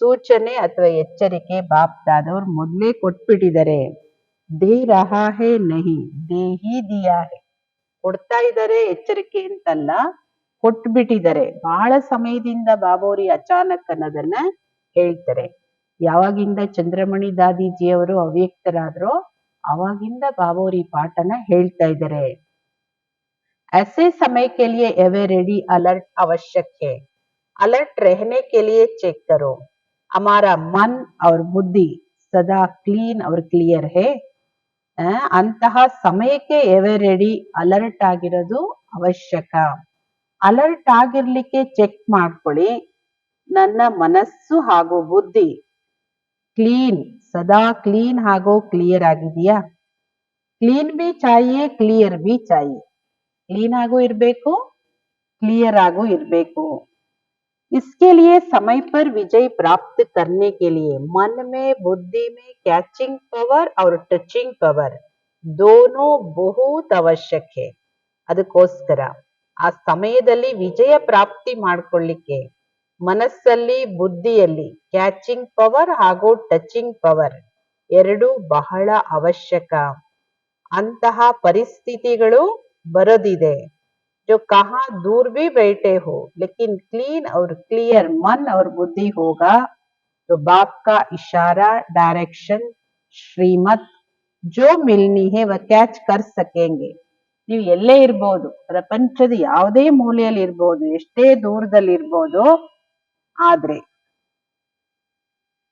ಸೂಚನೆ ಅಥವಾ ಎಚ್ಚರಿಕೆ ಬಾಪ್ ದಾದವ್ರು ಮೊದಲೇ ಕೊಟ್ಬಿಟ್ಟಿದ್ದಾರೆ. ದೇ ರಹಾ ಹೇ ನಹಿ ದೇ ಹಿ ದಿಯಾ ಹೇ, ಕೊಡ್ತಾ ಇದ್ದಾರೆ ಎಚ್ಚರಿಕೆ ಅಂತಲ್ಲ, ಕೊಟ್ಬಿಟ್ಟಿದ್ದಾರೆ. ಬಹಳ ಸಮಯದಿಂದ ಬಾಬೋರಿ ಅಚಾನಕ್ ಅನ್ನೋದನ್ನ ಹೇಳ್ತಾರೆ. ಯಾವಾಗಿಂದ ಚಂದ್ರಮಣಿ ದಾದಿಜಿಯವರು ಅವ್ಯಕ್ತರಾದ್ರೋ ಅವಾಗಿಂದ ಬಾಬೋರಿ ಪಾಠನ ಹೇಳ್ತಾ ಇದ್ದಾರೆ. ऐसे समय के लिए एवर रेडी अलर्ट आवश्यक है. अलर्ट रहने के लिए चेक करो हमारा मन और बुद्धि सदा क्लीन और क्लियर है. ಅಂತಹ ಸಮಯಕ್ಕೆ ಎವರ್ ರೆಡಿ ಅಲರ್ಟ್ ಆಗಿರೋದು ಅವಶ್ಯಕ. ಅಲರ್ಟ್ ಆಗಿರ್ಲಿಕ್ಕೆ ಚೆಕ್ ಮಾಡ್ಕೊಳ್ಳಿ, ನನ್ನ ಮನಸ್ಸು ಹಾಗೂ ಬುದ್ಧಿ ಕ್ಲೀನ್, ಸದಾ ಕ್ಲೀನ್ ಹಾಗೂ ಕ್ಲಿಯರ್ ಆಗಿದೆಯಾ. ಕ್ಲೀನ್ ಬಿ ಚಾಹಿಯೇ, ಕ್ಲಿಯರ್ ಬಿ ಚಾಹಿಯೇ. ಕ್ಲೀನ್ ಆಗು ಇರಬೇಕು, क्लियर ಆಗು ಇರಬೇಕು. इसके लिए समय पर विजय प्राप्त करने के लिए मन में बुद्धि में कैचिंग पावर और टचिंग पावर दोनों बहुत आवश्यक है. ಅದಕ್ಕೋಸ್ಕರ ಆ ಸಮಯದಲ್ಲಿ ವಿಜಯ ಪ್ರಾಪ್ತಿ ಮಾಡ್ಕೊಳ್ಳಿಕ್ಕೆ ಮನಸ್ಸಲ್ಲಿ ಬುದ್ಧಿಯಲ್ಲಿ ಕ್ಯಾಚಿಂಗ್ ಪವರ್ ಹಾಗೂ ಟಚಿಂಗ್ ಪವರ್ ಎರಡು ಬಹಳ ಅವಶ್ಯಕ. ಅಂತಹ ಪರಿಸ್ಥಿತಿಗಳು ಬರೋದಿದೆ. जो कहा दूर भी बैठे हो लेकिन क्लीन और क्लियर मन और बुद्धि होगा तो बाप का इशारा, डायरेक्शन, श्रीमत जो मिलनी है वह कैच कर सकेंगे. ನೀವು ಎಲ್ಲೇ ಇರ್ಬೋದು, ಪ್ರಪಂಚದ ಯಾವುದೇ ಮೂಲೆಯಲ್ಲಿ ಇರ್ಬೋದು, ಎಷ್ಟೇ ದೂರದಲ್ಲಿ ಇರ್ಬೋದು, ಆದ್ರೆ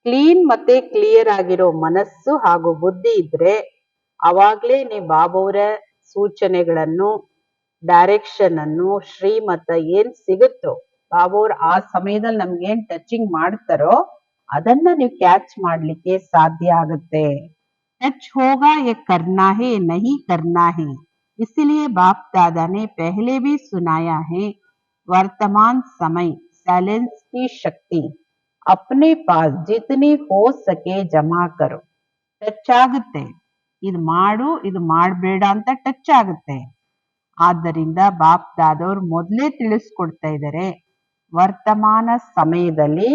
ಕ್ಲೀನ್ ಮತ್ತೆ ಕ್ಲಿಯರ್ ಆಗಿರೋ ಮನಸ್ಸು ಹಾಗೂ ಬುದ್ಧಿ ಇದ್ರೆ ಅವಾಗ್ಲೇ ನೀವು ಬಾಬೋರ ಸೂಚನೆಗಳನ್ನು, ಡೈರೆಕ್ಷನ್ ಅನ್ನು, ಶ್ರೀಮತ ಏನ್ ಸಿಗುತ್ತೋ, ಬಾಬೋರ್ ಆ ಸಮಯದಲ್ಲಿ ನಮ್ಗೆ ಏನ್ ಟಚಿಂಗ್ ಮಾಡ್ತಾರೋ ಅದನ್ನ ನೀವು ಕ್ಯಾಚ್ ಮಾಡ್ಲಿಕ್ಕೆ ಸಾಧ್ಯ ಆಗುತ್ತೆ. ಟಚ್ ಹೋಗಾ ಯೆ ಕರ್ನಾ ಹೇ ನಹಿ ಕರ್ನಾ ಹೇ, इसीलिए बाप दादा ने पहले भी सुनाया है, वर्तमान समय साइलेंस की शक्ति अपने पास जितनी हो सके जमा करो. ಟಚ್ ಆಗುತ್ತೆ, ಇದು ಮಾಡು ಇದು ಮಾಡಬೇಡ ಅಂತ ಟಚ್ ಆಗುತ್ತೆ. ಆದ್ದರಿಂದ ಬಾಪ್ ದಾದವ್ರು ಮೊದಲೇ ತಿಳಿಸ್ಕೊಡ್ತಾ ಇದ್ದಾರೆ, ವರ್ತಮಾನ ಸಮಯದಲ್ಲಿ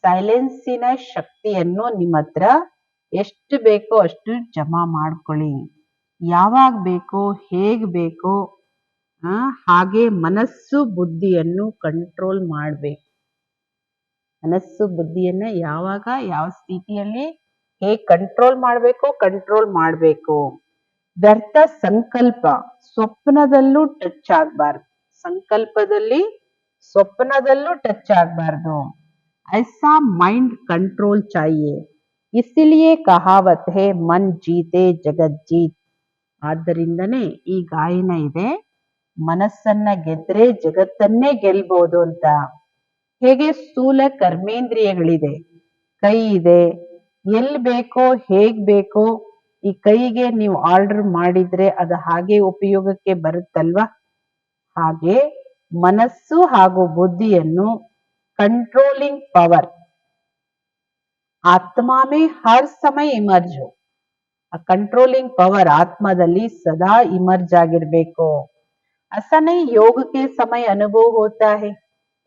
ಸೈಲೆನ್ಸಿನ ಶಕ್ತಿಯನ್ನು ನಿಮ್ಮ ಹತ್ರ ಎಷ್ಟು ಬೇಕೋ ಅಷ್ಟು ಜಮಾ ಮಾಡ್ಕೊಳ್ಳಿ. ಯಾವಾಗ ಬೇಕೋ, ಹೇಗ್ ಬೇಕೋ ಹಾಗೆ ಮನಸ್ಸು ಬುದ್ಧಿಯನ್ನು ಕಂಟ್ರೋಲ್ ಮಾಡ್ಬೇಕು. ಮನಸ್ಸು ಬುದ್ಧಿಯನ್ನ ಯಾವಾಗ ಯಾವ ಸ್ಥಿತಿಯಲ್ಲಿ ಹೇಗ್ ಕಂಟ್ರೋಲ್ ಮಾಡ್ಬೇಕೋ ಕಂಟ್ರೋಲ್ ಮಾಡ್ಬೇಕು. ವ್ಯರ್ಥ ಸಂಕಲ್ಪ ಸ್ವಪ್ನದಲ್ಲೂ ಟಚ್ ಆಗ್ಬಾರ್ದು, ಸಂಕಲ್ಪದಲ್ಲಿ ಸ್ವಪ್ನದಲ್ಲೂ ಟಚ್ ಆಗ್ಬಾರ್ದು. ಐಸಾ ಮೈಂಡ್ ಕಂಟ್ರೋಲ್ ಚಾಹಿಯೇ, ಇಸಿಲಿಯೇ ಕಹಾವತ್ ಹೇ ಮನ್ ಜೀತೆ ಜಗತ್ ಜೀತ್. ಆದ್ದರಿಂದನೇ ಈ ಗಾಯನ ಇದೆ, ಮನಸ್ಸನ್ನ ಗೆದ್ರೆ ಜಗತ್ತನ್ನೇ ಗೆಲ್ಬಹುದು ಅಂತ. ಹೇಗೆ ಸ್ಥೂಲ ಕರ್ಮೇಂದ್ರಿಯಗಳಿದೆ, ಕೈ ಇದೆ, ಎಲ್ಲಿ ಬೇಕೋ ಹೇಗ್ ಬೇಕೋ ಈ ಕೈಗೆ ನೀವು ಆರ್ಡರ್ ಮಾಡಿದ್ರೆ ಅದು ಹಾಗೆ ಉಪಯೋಗಕ್ಕೆ ಬರುತ್ತಲ್ವಾ. ಹಾಗೆ ಮನಸ್ಸು ಹಾಗೂ ಬುದ್ಧಿಯನ್ನು ಕಂಟ್ರೋಲಿಂಗ್ ಪವರ್ ಆತ್ಮ ಮೇ ಹರ್ ಸಮಯ ಇಮರ್ಜ್ ಹೋ. ಆ ಕಂಟ್ರೋಲಿಂಗ್ ಪವರ್ ಆತ್ಮದಲ್ಲಿ ಸದಾ ಇಮರ್ಜ್ ಆಗಿರ್ಬೇಕು. ऐसा नहीं योग के समय अनुभव होता है,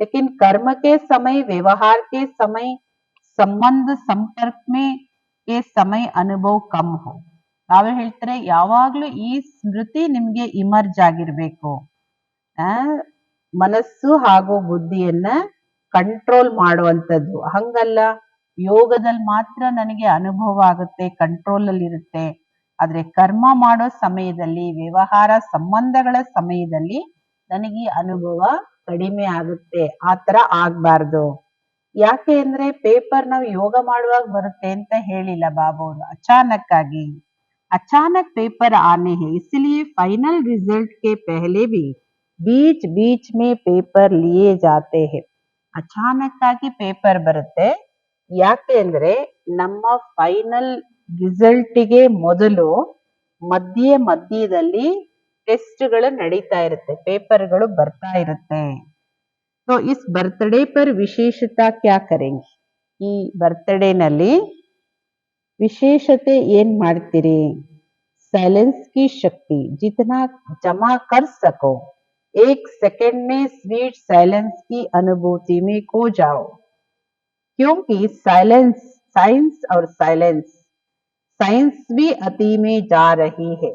लेकिन कर्म के समय, व्यवहार के समय, संबंध संपर्क में के समय अनुभव कम हो. ನಾವೇ ಹೇಳ್ತಾರೆ ಯಾವಾಗ್ಲೂ ಈ ಸ್ಮೃತಿ ನಿಮ್ಗೆ ಇಮರ್ಜ್ ಆಗಿರ್ಬೇಕು. ಮನಸ್ಸು ಹಾಗೂ ಬುದ್ಧಿಯನ್ನ ಕಂಟ್ರೋಲ್ ಮಾಡುವಂಥದ್ದು. ಹಂಗಲ್ಲ ಯೋಗದಲ್ಲಿ ಮಾತ್ರ ನನಗೆ ಅನುಭವ ಆಗುತ್ತೆ, ಕಂಟ್ರೋಲ್ ಅಲ್ಲಿ ಇರುತ್ತೆ, ಆದ್ರೆ ಕರ್ಮ ಮಾಡೋ ಸಮಯದಲ್ಲಿ, ವ್ಯವಹಾರ ಸಂಬಂಧಗಳ ಸಮಯದಲ್ಲಿ ನನಗೆ ಅನುಭವ ಕಡಿಮೆ ಆಗುತ್ತೆ. ಆ ತರ ಆಗ್ಬಾರ್ದು. ಯಾಕೆ ಅಂದ್ರೆ ಪೇಪರ್ ನಾವು ಯೋಗ ಮಾಡುವಾಗ ಬರುತ್ತೆ ಅಂತ ಹೇಳಿಲ್ಲ ಬಾಬಾವರು, ಅಚಾನಕ್ ಆಗಿ. ಅಚಾನಕ್ ಪೇಪರ್ ಆನೆ ಹೇ, ಇಸಿಲಿಯೇ ಫೈನಲ್ ರಿಸಲ್ಟ್ ಕೆ ಪೆಹಲೆ ಬಿ ಬೀಚ್ ಬೀಚ್ ಮೇ ಪೇಪರ್ ಲಿಯೇ ಜಾತೆ ಹೇ. ಅಚಾನಕ್ ಆಗಿ ಪೇಪರ್ ಬರುತ್ತೆ. ಯಾಕೆ ಅಂದ್ರೆ ನಮ್ಮ ಫೈನಲ್ ರಿಸಲ್ಟಿಗೆ ಮೊದಲು ಮಧ್ಯದಲ್ಲಿ ಟೆಸ್ಟ್ಗಳು ನಡೀತಾ ಇರುತ್ತೆ, ಪೇಪರ್ಗಳು ಬರ್ತಾ ಇರುತ್ತೆ. ಸೊ ಇಸ್ ಬರ್ತ್ಡೇ ಪರ್ ವಿಶೇಷತಾ ಕ್ಯಾ ಕರೆಂಗೆ, ಈ ಬರ್ತ್ಡೇನಲ್ಲಿ ವಿಶೇಷತೆ ಏನ್ ಮಾಡ್ತೀರಿ. साइलेंस की शक्ति जितना जमा कर सको, 1 सेकंड में स्वीट साइलेंस की अनुभूति में खो जाओ। क्योंकि साइलेंस, साइंस और साइलेंस, ಸೈನ್ಸ್ ಬಿ ಅತಿ ಮೇ ಜಾ ರಹಿ ಹೇ.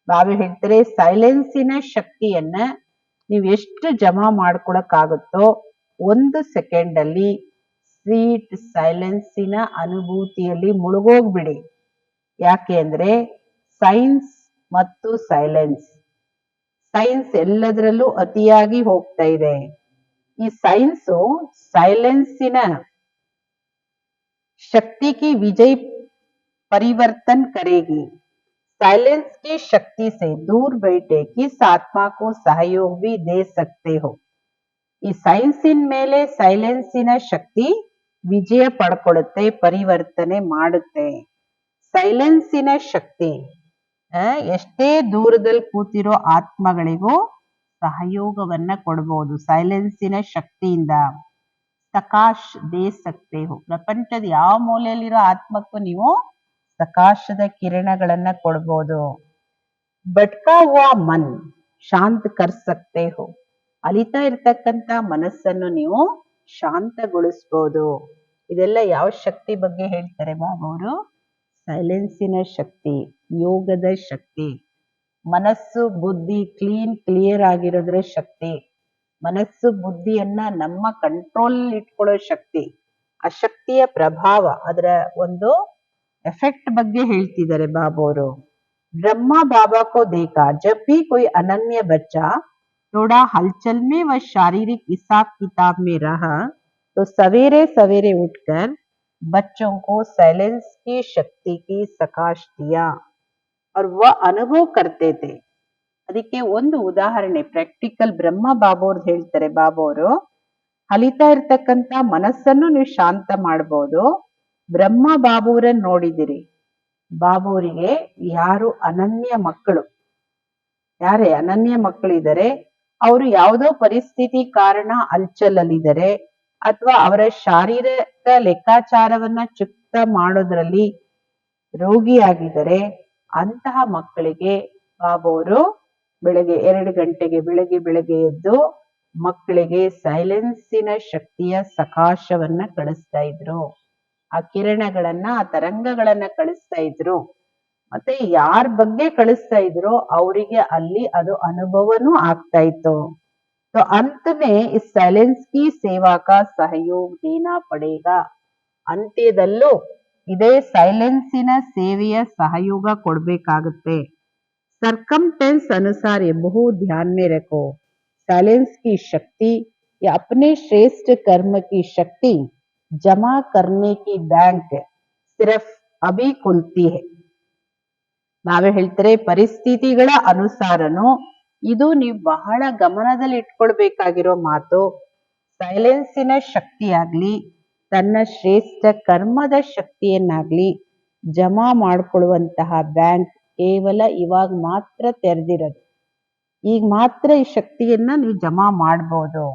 ಬಾಬಾ ಹೇಳ್ತಾರೆ ಸೈಲೆನ್ಸಿನ ಶಕ್ತಿಯನ್ನ ನೀವು ಎಷ್ಟು ಜಮಾ ಮಾಡ್ಕೊಳಕ್ಕಾಗುತ್ತೋ 1 ಸೆಕೆಂಡ್ ಅಲ್ಲಿ ಸ್ವೀಟ್ ಸೈಲೆನ್ಸಿನ ಅನುಭೂತಿಯಲ್ಲಿ ಮುಳುಗೋಗ್ಬಿಡಿ. ಯಾಕೆ ಅಂದ್ರೆ ಸೈನ್ಸ್ ಮತ್ತು ಸೈಲೆನ್ಸ್, ಸೈನ್ಸ್ ಎಲ್ಲದರಲ್ಲೂ ಅತಿಯಾಗಿ ಹೋಗ್ತಾ ಇದೆ. ಈ ಸೈನ್ಸು ಸೈಲೆನ್ಸಿನ शक्ति की विजय परिवर्तन करेगी. साइलेंस की शक्ति से दूर बैठे किस आत्मा को सहयोग भी दे सकते हो. ಈ ಸೈನ್ಸಿನ ಮೇಲೆ ಸೈಲೆನ್ಸಿನ ಶಕ್ತಿ ವಿಜಯ ಪಡ್ಕೊಳ್ಳುತ್ತೆ, ಪರಿವರ್ತನೆ ಮಾಡುತ್ತೆ. ಸೈಲೆನ್ಸಿನ ಶಕ್ತಿ ಎಷ್ಟೇ ದೂರದಲ್ಲಿ ಕೂತಿರೋ ಆತ್ಮಗಳಿಗೂ ಸಹಯೋಗವನ್ನ ಕೊಡಬಹುದು ಸೈಲೆನ್ಸಿನ ಶಕ್ತಿಯಿಂದ. ಸಕಾಶ್ ದೇ ಸಕ್ತೆ ಹೋ, ಪ್ರಪಂಚದ ಯಾವ ಮೂಲೆಯಲ್ಲಿರೋ ಆತ್ಮಕ್ಕೂ ನೀವು ಸಕಾಶದ ಕಿರಣಗಳನ್ನ ಕೊಡ್ಬೋದು. ಭಟ್ಕಾ ಹುವಾ ಮನ್ ಶಾಂತ ಕರ್ ಸಕ್ತೆ ಹೋ, ಅಲಿತಾ ಇರ್ತಕ್ಕಂತ ಮನಸ್ಸನ್ನು ನೀವು ಶಾಂತಗೊಳಿಸ್ಬೋದು. ಇದೆಲ್ಲ ಯಾವ ಶಕ್ತಿ ಬಗ್ಗೆ ಹೇಳ್ತಾರೆ ಬಾಬಾ ಅವರು? ಸೈಲೆನ್ಸಿನ ಶಕ್ತಿ, ಯೋಗದ ಶಕ್ತಿ, ಮನಸ್ಸು ಬುದ್ಧಿ ಕ್ಲಿಯರ್ ಆಗಿರೋದ್ರ ಶಕ್ತಿ, ಮನಸ್ಸು ಬುದ್ಧಿಯನ್ನ ನಮ್ಮ ಕಂಟ್ರೋಲ್ ಇಟ್ಕೊಳ್ಳೋ ಶಕ್ತಿ, ಆ ಶಕ್ತಿಯ ಪ್ರಭಾವ, ಅದರ ಒಂದು ಎಫೆಕ್ಟ್ ಬಗ್ಗೆ ಹೇಳ್ತಿದ್ದಾರೆ ಬಾಬಾ ಅವರು. ಬ್ರಹ್ಮ ಬಾಬಾ ಕೋ ದೇಖಾ ಜಬ್ ಭಿ ಕೋई अनन्य बच्चा थोड़ा हलचल में व शारीरिक हिसाब किताब में रहा तो सवेरे सवेरे उठकर बच्चों को साइलेंस की शक्ति की सकाश दिया और वह अनुभव करते थे. ಅದಕ್ಕೆ ಒಂದು ಉದಾಹರಣೆ ಪ್ರಾಕ್ಟಿಕಲ್ ಬ್ರಹ್ಮ ಬಾಬಾ ಅವ್ರದ್ದು ಹೇಳ್ತಾರೆ. ಬಾಬಾ ಅವರು ಹಲಿತಾ ಇರ್ತಕ್ಕಂತ ಮನಸ್ಸನ್ನು ನೀವು ಶಾಂತ ಮಾಡ್ಬೋದು. ಬ್ರಹ್ಮ ಬಾಬುರನ್ನ ನೋಡಿದಿರಿ. ಬಾಬುವರಿಗೆ ಯಾರು ಅನನ್ಯ ಮಕ್ಕಳು, ಯಾರೇ ಅನನ್ಯ ಮಕ್ಕಳು ಇದ್ದಾರೆ, ಅವರು ಯಾವುದೋ ಪರಿಸ್ಥಿತಿ ಕಾರಣ ಅಲ್ಚಲಲ್ಲಿದ್ದಾರೆ ಅಥವಾ ಅವರ ಶಾರೀರಿಕ ಲೆಕ್ಕಾಚಾರವನ್ನ ಚುಕ್ತ ಮಾಡೋದ್ರಲ್ಲಿ ರೋಗಿಯಾಗಿದ್ದಾರೆ. ಅಂತಹ ಮಕ್ಕಳಿಗೆ ಬಾಬಾ ಅವರು ಬೆಳಗ್ಗೆ 2 ಗಂಟೆಗೆ ಬೆಳಗ್ಗೆ ಎದ್ದು ಮಕ್ಕಳಿಗೆ ಸೈಲೆನ್ಸಿನ ಶಕ್ತಿಯ ಸಕಾಶವನ್ನ ಕಳಿಸ್ತಾ ಇದ್ರು. ಆ ಕಿರಣಗಳನ್ನ, ಆ ತರಂಗಗಳನ್ನ ಕಳಿಸ್ತಾ ಇದ್ರು. ಮತ್ತೆ ಯಾರ ಬಗ್ಗೆ ಕಳಿಸ್ತಾ ಇದ್ರು ಅವರಿಗೆ ಅಲ್ಲಿ ಅದು ಅನುಭವನೂ ಆಗ್ತಾ ಇತ್ತು. तो अंत में इस साइलेंस की सेवा का सहयोग देना पड़ेगा. ಅಂತ್ಯದಲ್ಲೂ ಇದೇ ಸೈಲೆನ್ಸಿನ ಸೇವೆಯ ಸಹಯೋಗ ಕೊಡ್ಬೇಕಾಗುತ್ತೆ. सरकमटेंस अनुसार ये बहुत ध्यान में रखो, साइलेंस की शक्ति या अपने श्रेष्ठ कर्म की शक्ति जमा करने की बैंक सिर्फ अभी खुलती है. ನಾವೇ ಹೇಳ್ತಾರೆ ಪರಿಸ್ಥಿತಿಗಳ ಅನುಸಾರನು ಇದು ನೀವು ಬಹಳ ಗಮನದಲ್ಲಿ ಇಟ್ಕೊಳ್ಬೇಕಾಗಿರೋ ಮಾತು. ಸೈಲೆನ್ಸಿನ ಶಕ್ತಿಯಾಗ್ಲಿ, ತನ್ನ ಶ್ರೇಷ್ಠ ಕರ್ಮದ ಶಕ್ತಿಯನ್ನಾಗ್ಲಿ ಜಮಾ ಮಾಡ್ಕೊಳ್ಳುವಂತಹ ಬ್ಯಾಂಕ್ ಕೇವಲ ಇವಾಗ ಮಾತ್ರ ತೆರೆದಿರೋದು. ಈಗ ಮಾತ್ರ ಈ ಶಕ್ತಿಯನ್ನ ನೀವು ಜಮಾ ಮಾಡಬಹುದು.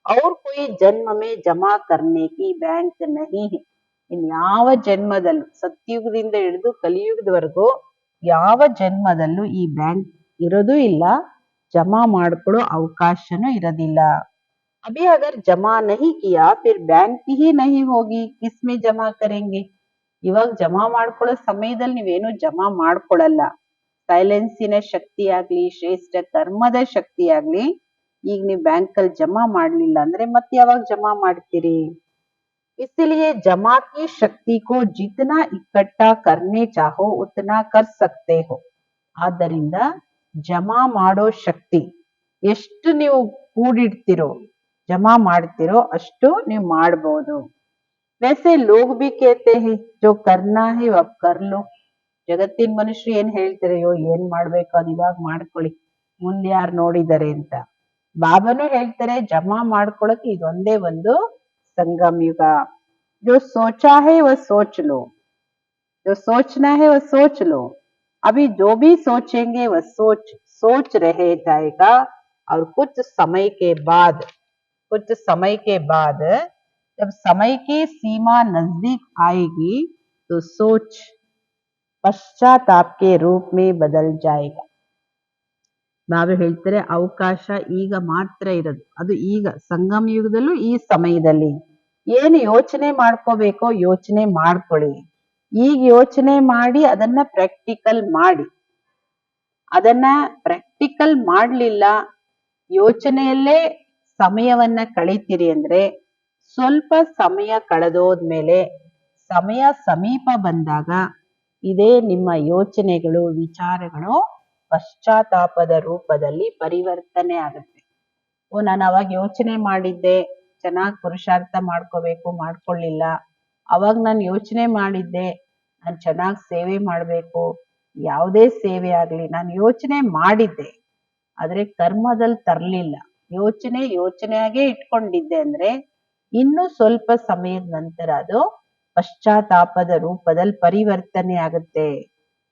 ಅವ್ರ ಕೊಯ್ ಜನ್ಮ ಮೇ ಜಮಾ ಕರ್ನೆ ಕಿ ಬ್ಯಾಂಕ್ ನಹಿ ಹೈ. ಇನ್ಯಾವ ಜನ್ಮದಲ್ಲೂ, ಸತ್ಯುಗದಿಂದ ಹಿಡಿದು ಕಲಿಯುಗದವರೆಗೂ ಯಾವ ಜನ್ಮದಲ್ಲೂ ಈ ಬ್ಯಾಂಕ್ ಇರೋದು ಇಲ್ಲ, ಜಮಾ ಮಾಡ್ಕೊಳ್ಳೋ ಅವಕಾಶನೂ ಇರೋದಿಲ್ಲ. अभी अगर जमा नहीं किया फिर बैंक ही नहीं होगी, किसमें जमा करेंगे? ಇವಾಗ ಜಮಾ ಮಾಡ್ಕೊಳ್ಳೋ ಸಮಯದಲ್ಲಿ ನೀವೇನು ಜಮಾ ಮಾಡ್ಕೊಳ್ಳಲ್ಲ. ಸೈಲೆನ್ಸಿನ ಶಕ್ತಿ ಆಗ್ಲಿ, ಶ್ರೇಷ್ಠ ಕರ್ಮದ ಶಕ್ತಿ ಆಗ್ಲಿ ಈಗ ನೀವು ಬ್ಯಾಂಕ್ ಅಲ್ಲಿ ಜಮಾ ಮಾಡ್ಲಿಲ್ಲ ಅಂದ್ರೆ ಮತ್ತೆ ಯಾವಾಗ ಜಮಾ ಮಾಡ್ತೀರಿ? इसलिए जमा की शक्ति को जितना इकट्ठा करने चाहो उतना कर सकते हो. ಆದ್ದರಿಂದ ಜಮಾ ಮಾಡೋ ಶಕ್ತಿ ಎಷ್ಟು ನೀವು ಕೂಡಿಡ್ತಿರೋ, ಜಮಾ ಮಾಡ್ತಿರೋ ಅಷ್ಟು ನೀವು ಮಾಡಬಹುದು. वैसे लोग भी कहते हैं जो करना है अब कर लो. ಜಗತ್ತಿನ ಮನುಷ್ಯರು ಏನ್ ಹೇಳ್ತಾರೆ, ಅಯ್ಯೋ ಏನ್ ಮಾಡ್ಬೇಕು ಅದು ಇವಾಗ ಮಾಡ್ಕೊಳ್ಳಿ, ಮುಂದೆ ಯಾರು ನೋಡಿದ್ದಾರೆ ಅಂತ. ಬಾಬಾನು ಹೇಳ್ತಾರೆ ಜಮಾ ಮಾಡ್ಕೊಳಕ್ ಇದೊಂದೇ ಒಂದು ಸಂಗಮ ಯುಗ. जो सोचा है वह सोच लो, जो सोचना है वह सोच लो. अभी जो भी सोचेंगे वह सोच रह जाएगा और कुछ समय के बाद जब समय की सीमा नजदीक आएगी तो सोच पश्चाताप के रूप में बदल जाएगा. ನಾವೇ ಹೇಳ್ತಾರೆ ಅವಕಾಶ ಈಗ ಮಾತ್ರ ಇರೋದು, ಅದು ಈಗ ಸಂಗಮ ಯುಗದಲ್ಲೂ ಈ ಸಮಯದಲ್ಲಿ ಏನು ಯೋಚನೆ ಮಾಡ್ಕೋಬೇಕೋ ಯೋಚನೆ ಮಾಡ್ಕೊಳ್ಳಿ. ಈಗ ಯೋಚನೆ ಮಾಡಿ ಅದನ್ನ ಪ್ರಾಕ್ಟಿಕಲ್ ಮಾಡಿ. ಅದನ್ನ ಪ್ರಾಕ್ಟಿಕಲ್ ಮಾಡ್ಲಿಲ್ಲ, ಯೋಚನೆಯಲ್ಲೇ ಸಮಯವನ್ನ ಕಳೀತೀರಿ ಅಂದ್ರೆ ಸ್ವಲ್ಪ ಸಮಯ ಕಳೆದೋದ್ಮೇಲೆ ಸಮಯ ಸಮೀಪ ಬಂದಾಗ ಇದೇ ನಿಮ್ಮ ಯೋಚನೆಗಳು ವಿಚಾರಗಳು ಪಶ್ಚಾತ್ತಾಪದ ರೂಪದಲ್ಲಿ ಪರಿವರ್ತನೆ ಆಗುತ್ತೆ. ನಾನು ಅವಾಗ ಯೋಚನೆ ಮಾಡಿದ್ದೆ ಚೆನ್ನಾಗಿ ಪುರುಷಾರ್ಥ ಮಾಡ್ಕೋಬೇಕು, ಮಾಡ್ಕೊಳ್ಳಿಲ್ಲ. ಅವಾಗ ನಾನು ಯೋಚನೆ ಮಾಡಿದ್ದೆ ನಾನು ಚೆನ್ನಾಗಿ ಸೇವೆ ಮಾಡ್ಬೇಕು, ಯಾವುದೇ ಸೇವೆ ಆಗ್ಲಿ ನಾನು ಯೋಚನೆ ಮಾಡಿದ್ದೆ ಆದ್ರೆ ಕರ್ಮದಲ್ಲಿ ತರ್ಲಿಲ್ಲ. ಯೋಚನೆಯಾಗೆ ಇಟ್ಕೊಂಡಿದ್ದೆ ಅಂದ್ರೆ ಇನ್ನು ಸ್ವಲ್ಪ ಸಮಯದ ನಂತರ ಅದು ಪಶ್ಚಾತ್ತಾಪದ ರೂಪದಲ್ಲಿ ಪರಿವರ್ತನೆ ಆಗುತ್ತೆ.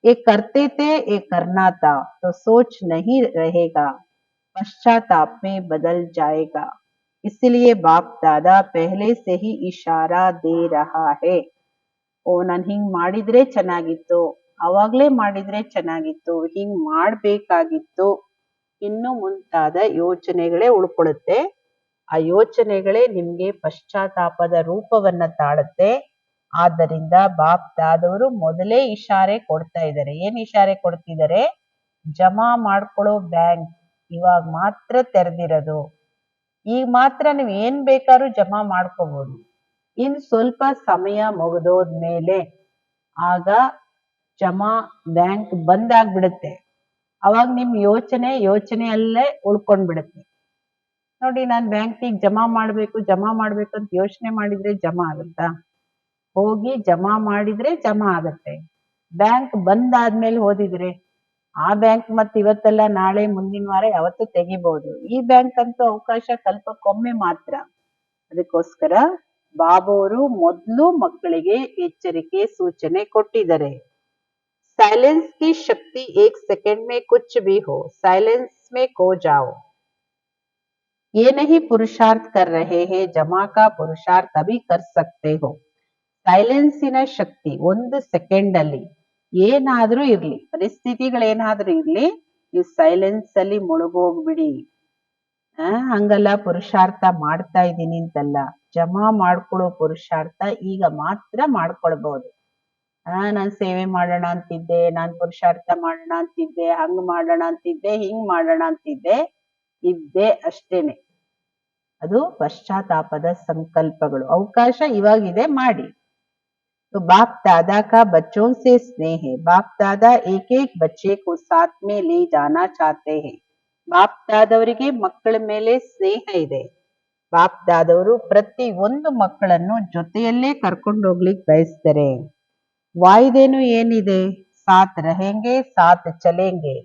ये करते थे ये करना था तो सोच नहीं रहेगा, पश्चाताप में बदल जाएगा. इसलिए बाप दादा पहले से ही इशारा दे रहा है. ನಾನು ಹಿಂಗ್ ಮಾಡಿದ್ರೆ ಚೆನ್ನಾಗಿತ್ತು, ಅವಾಗ್ಲೇ ಮಾಡಿದ್ರೆ ಚೆನ್ನಾಗಿತ್ತು, ಹಿಂಗ್ ಮಾಡ್ಬೇಕಾಗಿತ್ತು, ಇನ್ನು ಮುಂತಾದ ಯೋಚನೆಗಳೇ ಉಳ್ಕೊಳ್ಳುತ್ತೆ. ಆ ಯೋಚನೆಗಳೇ ನಿಮ್ಗೆ ಪಶ್ಚಾತ್ತಾಪದ ರೂಪವನ್ನ ತಾಳುತ್ತೆ. ಆದ್ದರಿಂದ ಬಾಪ್ ದಾದವರು ಮೊದಲೇ ಇಶಾರೆ ಕೊಡ್ತಾ ಇದ್ದಾರೆ. ಏನ್ ಇಶಾರೆ ಕೊಡ್ತಿದ್ದಾರೆ? ಜಮಾ ಮಾಡ್ಕೊಳ್ಳೋ ಬ್ಯಾಂಕ್ ಇವಾಗ ಮಾತ್ರ ತೆರೆದಿರೋದು, ಈಗ ಮಾತ್ರ ನೀವು ಏನ್ ಬೇಕಾದ್ರೂ ಜಮಾ ಮಾಡ್ಕೋಬಹುದು. ಇನ್ ಸ್ವಲ್ಪ ಸಮಯ ಮುಗಿದೋದ್ಮೇಲೆ ಆಗ ಜಮಾ ಬ್ಯಾಂಕ್ ಬಂದ್ ಆಗ್ಬಿಡುತ್ತೆ. ಅವಾಗ ನಿಮ್ ಯೋಚನೆಯಲ್ಲೇ ಉಳ್ಕೊಂಡ್ಬಿಡುತ್ತೆ. ನೋಡಿ, ನಾನ್ ಬ್ಯಾಂಕಿಗೆ ಜಮಾ ಮಾಡ್ಬೇಕು ಅಂತ ಯೋಚನೆ ಮಾಡಿದ್ರೆ ಜಮಾ ಆಗುತ್ತಾ? ಹೋಗಿ ಜಮಾ ಮಾಡಿದ್ರೆ ಜಮಾ ಆಗತ್ತೆ. ಬ್ಯಾಂಕ್ ಬಂದ್ ಆದ್ಮೇಲೆ ಓದಿದ್ರೆ ಆ ಬ್ಯಾಂಕ್ ಮತ್ತೆ ಇವತ್ತಲ್ಲ ನಾಳೆ ಮುಂದಿನ ವಾರ ಯಾವತ್ತೂ ತೆಗಿಬಹುದು. ಈ ಬ್ಯಾಂಕ್ ಅಂತೂ ಅವಕಾಶ ಕಲ್ಪಕ್ಕೊಮ್ಮೆ ಮಾತ್ರ. ಅದಕ್ಕೋಸ್ಕರ ಬಾಬಾವರು ಮೊದಲು ಮಕ್ಕಳಿಗೆ ಎಚ್ಚರಿಕೆ ಸೂಚನೆ ಕೊಟ್ಟಿದ್ದಾರೆ. साइलेंस की शक्ति 1 सेकंड में कुछ भी हो, साइलेंस में खो जाओ. ये नहीं पुरुषार्थ कर रहे हैं, जमा का पुरुषार्थ अभी कर सकते हो. ಸೈಲೆನ್ಸಿನ ಶಕ್ತಿ 1 ಸೆಕೆಂಡ್ ಅಲ್ಲಿ ಏನಾದ್ರೂ ಇರ್ಲಿ, ಪರಿಸ್ಥಿತಿಗಳೇನಾದ್ರೂ ಇರ್ಲಿ, ಈ ಸೈಲೆನ್ಸ್ ಅಲ್ಲಿ ಮುಳುಗೋಗ್ಬಿಡಿ. ಹಂಗಲ್ಲ ಪುರುಷಾರ್ಥ ಮಾಡ್ತಾ ಇದ್ದೀನಿ ಅಂತಲ್ಲ, ಜಮಾ ಮಾಡ್ಕೊಳ್ಳೋ ಪುರುಷಾರ್ಥ ಈಗ ಮಾತ್ರ ಮಾಡ್ಕೊಳ್ಬಹುದು. ನಾನ್ ಸೇವೆ ಮಾಡೋಣ ಅಂತಿದ್ದೆ, ನಾನ್ ಪುರುಷಾರ್ಥ ಮಾಡೋಣ ಅಂತಿದ್ದೆ, ಹಂಗ್ ಮಾಡೋಣ ಅಂತಿದ್ದೆ, ಹಿಂಗ್ ಮಾಡೋಣ ಅಂತಿದ್ದೆ, ಇದ್ದೇ ಅಷ್ಟೇನೆ. ಅದು ಪಶ್ಚಾತ್ತಾಪದ ಸಂಕಲ್ಪಗಳು. ಅವಕಾಶ ಇವಾಗಿದೆ, ಮಾಡಿ. तो बाप दादा का बच्चों से स्नेह है. बाप दादा एक एक बच्चे को साथ में ले जाना चाहते हैं. ಬಾಪ್ ದಾದವರಿಗೆ ಮಕ್ಕಳ ಮೇಲೆ ಸ್ನೇಹ ಇದೆ. ಬಾಪ್ ದಾದವರು ಪ್ರತಿ ಒಂದು ಮಕ್ಕಳನ್ನು ಜೊತೆಯಲ್ಲೇ ಕರ್ಕೊಂಡು ಹೋಗ್ಲಿಕ್ಕೆ ಬಯಸ್ತಾರೆ. ವಾಯ್ದೆನು ಏನಿದೆ? ಸಾಥ್ रहेंगे साथ चलेंगे.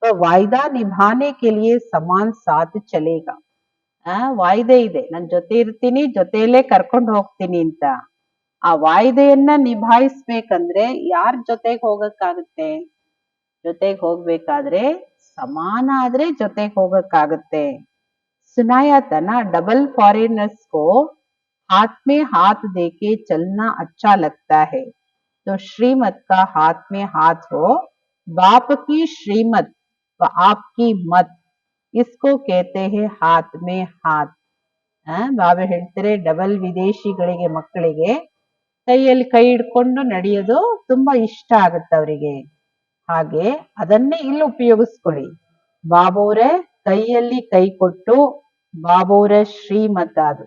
तो वायदा निभाने के लिए समान साथ चलेगा. ವಾಯ್ದೆ ಇದೆ, ನಾನು ಜೊತೆ ಇರ್ತೀನಿ, ಜೊತೆಯಲ್ಲೇ ಕರ್ಕೊಂಡು ಹೋಗ್ತೀನಿ ಅಂತ. ಆ ವಾಯ್ದೆಯನ್ನ ನಿಭಾಯಿಸ್ಬೇಕಂದ್ರೆ ಯಾರ್ ಜೊತೆಗೆ ಹೋಗಕ್ಕಾಗುತ್ತೆ? ಜೊತೆಗೆ ಹೋಗ್ಬೇಕಾದ್ರೆ ಸಮಾನ ಆದ್ರೆ ಜೊತೆಗೆ ಹೋಗಕ್ಕಾಗುತ್ತೆ. सुनाया था ना, डबल फॉरेनर्स को हाथ में हाथ देके चलना अच्छा लगता है. तो श्रीमत का हाथ में हाथ हो, बाप की श्रीमत व आपकी मत, इसको कहते हैं हाथ में हाथ. ಬಾಬಾ ಹೇಳ್ತಾರೆ, ಡಬಲ್ ವಿದೇಶಿಗಳಿಗೆ ಮಕ್ಕಳಿಗೆ ಕೈಯಲ್ಲಿ ಕೈ ಹಿಡ್ಕೊಂಡು ನಡೆಯೋದು ತುಂಬಾ ಇಷ್ಟ ಆಗುತ್ತೆ ಅವರಿಗೆ. ಹಾಗೆ ಅದನ್ನೇ ಇಲ್ಲಿ ಉಪಯೋಗಿಸ್ಕೊಳ್ಳಿ. ಬಾಬೋರೆ ಕೈಯಲ್ಲಿ ಕೈ ಕೊಟ್ಟು ಬಾಬೋರ ಶ್ರೀಮತ ಅದು.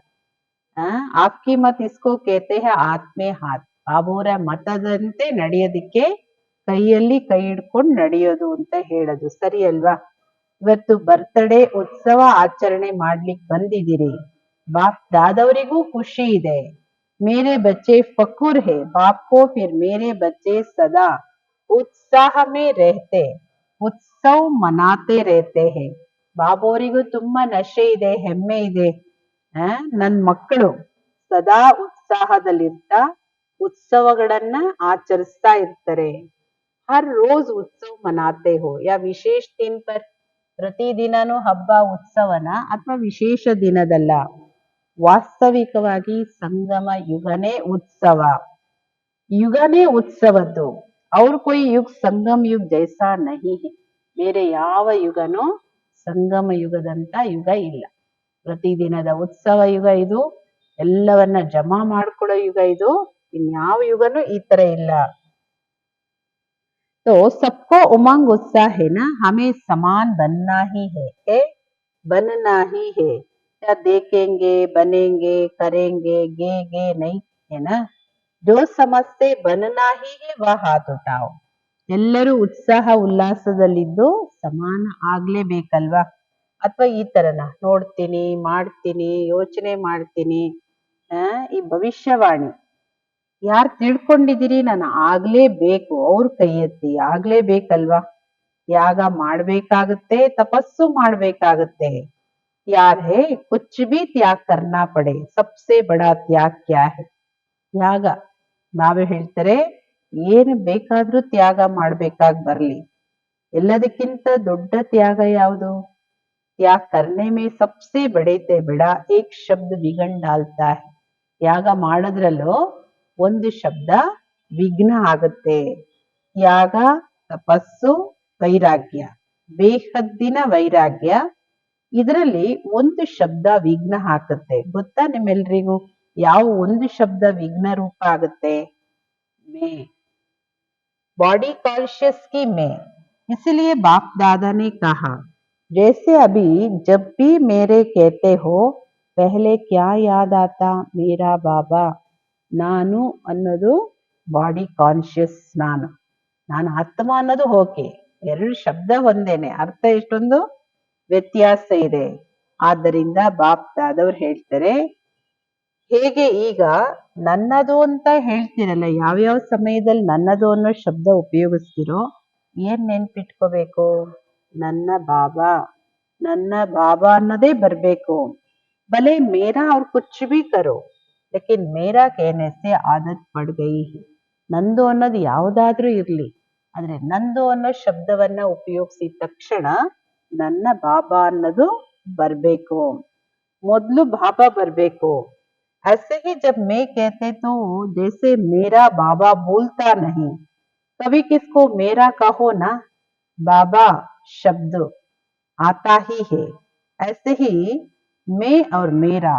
ಆಪ್ಕಿ ಮತ್ ಇಸ್ಕೋ ಕೇತೆ ಹೈ ಆತ್ಮೆ ಹಾತ್. ಬಾಬೋರ ಮತದಂತೆ ನಡೆಯೋದಿಕ್ಕೆ ಕೈಯಲ್ಲಿ ಕೈ ಹಿಡ್ಕೊಂಡು ನಡೆಯೋದು ಅಂತ ಹೇಳೋದು ಸರಿ ಅಲ್ವಾ? ಇವತ್ತು ಬರ್ತ್ಡೇ ಉತ್ಸವ ಆಚರಣೆ ಮಾಡ್ಲಿಕ್ಕೆ ಬಂದಿದ್ದೀರಿ. ಬಾಪ್ ದಾದವರಿಗೂ ಖುಷಿ ಇದೆ. मेरे बच्चे फकुर है, बाप को फिर मेरे बच्चे सदा उत्साह में रहते, उत्सव मनाते रहते हैं. ಬಾಬೋರಿಗೂ ತುಂಬಾ ನಶೆ ಇದೆ, ಹೆಮ್ಮೆ ಇದೆ. ನನ್ ಮಕ್ಕಳು ಸದಾ ಉತ್ಸಾಹದಲ್ಲಿರ್ತಾ ಉತ್ಸವಗಳನ್ನ ಆಚರಿಸ್ತಾ ಇರ್ತಾರೆ. ಹರ್ ರೋಜ್ ಉತ್ಸವ ಮನಾತೆ ಹೋ ಯಾ ವಿಶೇಷ ದಿನ ಪರ್, ಪ್ರತಿದಿನನೂ ಹಬ್ಬ ಉತ್ಸವನ ಅಥವಾ ವಿಶೇಷ ದಿನದಲ್ಲ. ವಾಸ್ತವಿಕವಾಗಿ ಸಂಗಮ ಯುಗನೇ ಉತ್ಸವ, ಯುಗನೇ ಉತ್ಸವದ್ದು. और कोई युग संगम युग जैसा नहीं है ಬೇರೆ ಯಾವ ಯುಗನೂ ಸಂಗಮ ಯುಗದಂತ ಯುಗ ಇಲ್ಲ. ಪ್ರತಿದಿನದ ಉತ್ಸವ ಯುಗ ಇದು, ಎಲ್ಲವನ್ನ ಜಮಾ ಮಾಡ್ಕೊಳ್ಳೋ ಯುಗ ಇದು, ಇನ್ಯಾವ ಯುಗನೂ ಈ ತರ ಇಲ್ಲ. तो सबको उमंग उत्साह है ना, हमें समान बनना ही है बनना ही है, क्या देखेंगे बनेंगे करेंगे गे नहीं है ना, जो समझते बनना ही है वह हाथ उठाओ. ಎಲ್ಲರೂ ಉತ್ಸಾಹ ಉಲ್ಲಾಸದಲ್ಲಿದ್ದು ಸಮಾನ ಆಗ್ಲೇಬೇಕಲ್ವಾ? ಅಥವಾ ಈ ತರನ ನೋಡ್ತೀನಿ ಮಾಡ್ತೀನಿ ಯೋಚನೆ ಮಾಡ್ತೀನಿ, ಈ ಭವಿಷ್ಯವಾಣಿ ಯಾರು ತಿಳ್ಕೊಂಡಿದ್ದೀರಿ ನಾನು ಆಗ್ಲೇಬೇಕು ಅವ್ರ ಕೈ ಎತ್ತಿ, ಆಗ್ಲೇಬೇಕಲ್ವಾ? ಯಾಗ ಮಾಡ್ಬೇಕಾಗತ್ತೆ, ತಪಸ್ಸು ಮಾಡ್ಬೇಕಾಗತ್ತೆ. ಯಾರ್ ಹೇ ಕುಚ್ ಭಿ ತ್ಯಾಗ್ ಕರ್ನಾ ಪಡೆ, ಸಬ್ಸೆ ಬಡಾ ತ್ಯಾಗ್ ಕ್ಯಾ ಹೈ? ಯಾಗ ನಾವೇ ಹೇಳ್ತಾರೆ, ಏನು ಬೇಕಾದ್ರೂ ತ್ಯಾಗ ಮಾಡ್ಬೇಕಾಗ್ ಬರ್ಲಿ, ಎಲ್ಲದಕ್ಕಿಂತ ದೊಡ್ಡ ತ್ಯಾಗ ಯಾವುದು? ತ್ಯಾಗ ಕರ್ನೆ ಮೇ ಸಬ್ಸೆ ಬಡೈತೆ ಬಿಡಾ ಏಕ್ ಶಬ್ದ ವಿಘ್ನ ಡಾಲ್ತಾ ಹೈ. ತ್ಯಾಗ ಮಾಡೋದ್ರಲ್ಲೂ ಒಂದು ಶಬ್ದ ವಿಘ್ನ ಆಗುತ್ತೆ. ತ್ಯಾಗ, ತಪಸ್ಸು, ವೈರಾಗ್ಯ, ಬೇಹದ್ದಿನ ವೈರಾಗ್ಯ, ಇದರಲ್ಲಿ ಒಂದು ಶಬ್ದ ವಿಘ್ನ ಹಾಕುತ್ತೆ. ಗೊತ್ತಾ ನಿಮ್ಮೆಲ್ರಿಗೂ ಯಾವ ಒಂದು ಶಬ್ದ ವಿಘ್ನ ರೂಪ ಆಗುತ್ತೆ? ಮೇ, बॉडी कॉन्शियस की मैं, इसलिए बाप दादा ने कहा, जैसे अभी जब भी मेरे कहते हो पहले क्या याद आता? मेरा बाबा. ನಾನು ಅನ್ನೋದು ಬಾಡಿ ಕಾನ್ಶಿಯಸ್, ನಾನು ಆತ್ಮ ಅನ್ನೋದು ಓಕೆ, ಎರಡು ಶಬ್ದ ಒಂದೇನೆ, ಅರ್ಥ ಎಷ್ಟೊಂದು ವ್ಯತ್ಯಾಸ ಇದೆ. ಆದ್ದರಿಂದ ಬಾಪ್ ದಾದವ್ರು ಹೇಳ್ತಾರೆ, ಹೇಗೆ ಈಗ ನನ್ನದು ಅಂತ ಹೇಳ್ತಿರಲ್ಲ, ಯಾವ್ಯಾವ ಸಮಯದಲ್ಲಿ ನನ್ನದು ಅನ್ನೋ ಶಬ್ದ ಉಪಯೋಗಿಸ್ತಿರೋ, ಏನ್ ನೆನ್ಪಿಟ್ಕೋಬೇಕು? ನನ್ನ ಬಾಬಾ, ನನ್ನ ಬಾಬಾ ಅನ್ನೋದೇ ಬರ್ಬೇಕು. ಭಲೆ ಮೇರಾ ಅವ್ರ ಕುಚ್ ಭಿ ಕರೋ, ಲೇಕಿನ್ ಮೇರಾ कहने से ಆದತ್ ಪಡ್ ಗಯಿ. ನಂದು ಅನ್ನೋದು ಯಾವ್ದಾದ್ರೂ ಇರ್ಲಿ, ಆದ್ರೆ ನಂದು ಅನ್ನೋ ಶಬ್ದವನ್ನ ಉಪಯೋಗಿಸಿದ ತಕ್ಷಣ ನನ್ನ ಬಾಬಾ ಅನ್ನೋದು ಬರ್ಬೇಕು, ಮೊದ್ಲು ಬಾಬಾ ಬರ್ಬೇಕು. ऐसे ही जब मैं कहते तो जैसे मेरा बाबा बोलता नहीं, कभी किसको मेरा कहो ना, बाबा शब्द आता ही है. ऐसे ही मैं और मेरा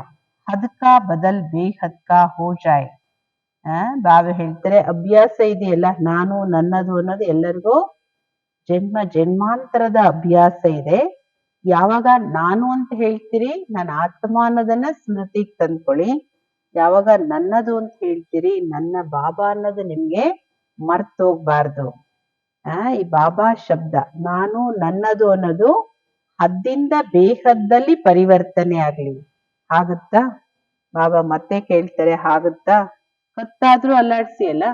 हद का बदल बेहद का हो जाए. ಬಾಬಾ ಹೇಳ್ತಾರೆ, ಅಭ್ಯಾಸ ಇದೆಯಲ್ಲ, ನಾನು ನನ್ನದು ಅನ್ನೋದು ಎಲ್ಲರಿಗೂ ಜನ್ಮ ಜನ್ಮಾಂತರದ ಅಭ್ಯಾಸ ಇದೆ. ಯಾವಾಗ ನಾನು ಅಂತ ಹೇಳ್ತೀರಿ, ನನ್ನ ಆತ್ಮ ಅನ್ನೋದನ್ನ ಸ್ಮೃತಿಗೆ ತಂದ್ಕೊಳ್ಳಿ. ಯಾವಾಗ ನನ್ನದು ಅಂತ ಹೇಳ್ತೀರಿ, ನನ್ನ ಬಾಬಾ ಅನ್ನೋದು ನಿಮ್ಗೆ ಮರ್ತೋಗ್ಬಾರ್ದು. ಈ ಬಾಬಾ ಶಬ್ದ ನಾನು ನನ್ನದು ಅನ್ನೋದು ಹದ್ದಿಂದ ಬೇಹದ್ದಲ್ಲಿ ಪರಿವರ್ತನೆ ಆಗ್ಲಿ. ಆಗುತ್ತಾ? ಬಾಬಾ ಮತ್ತೆ ಕೇಳ್ತಾರೆ, ಆಗುತ್ತಾ? ಹೊತ್ತಾದ್ರೂ ಅಲ್ಲಾಡ್ಸಿ ಅಲ್ಲ.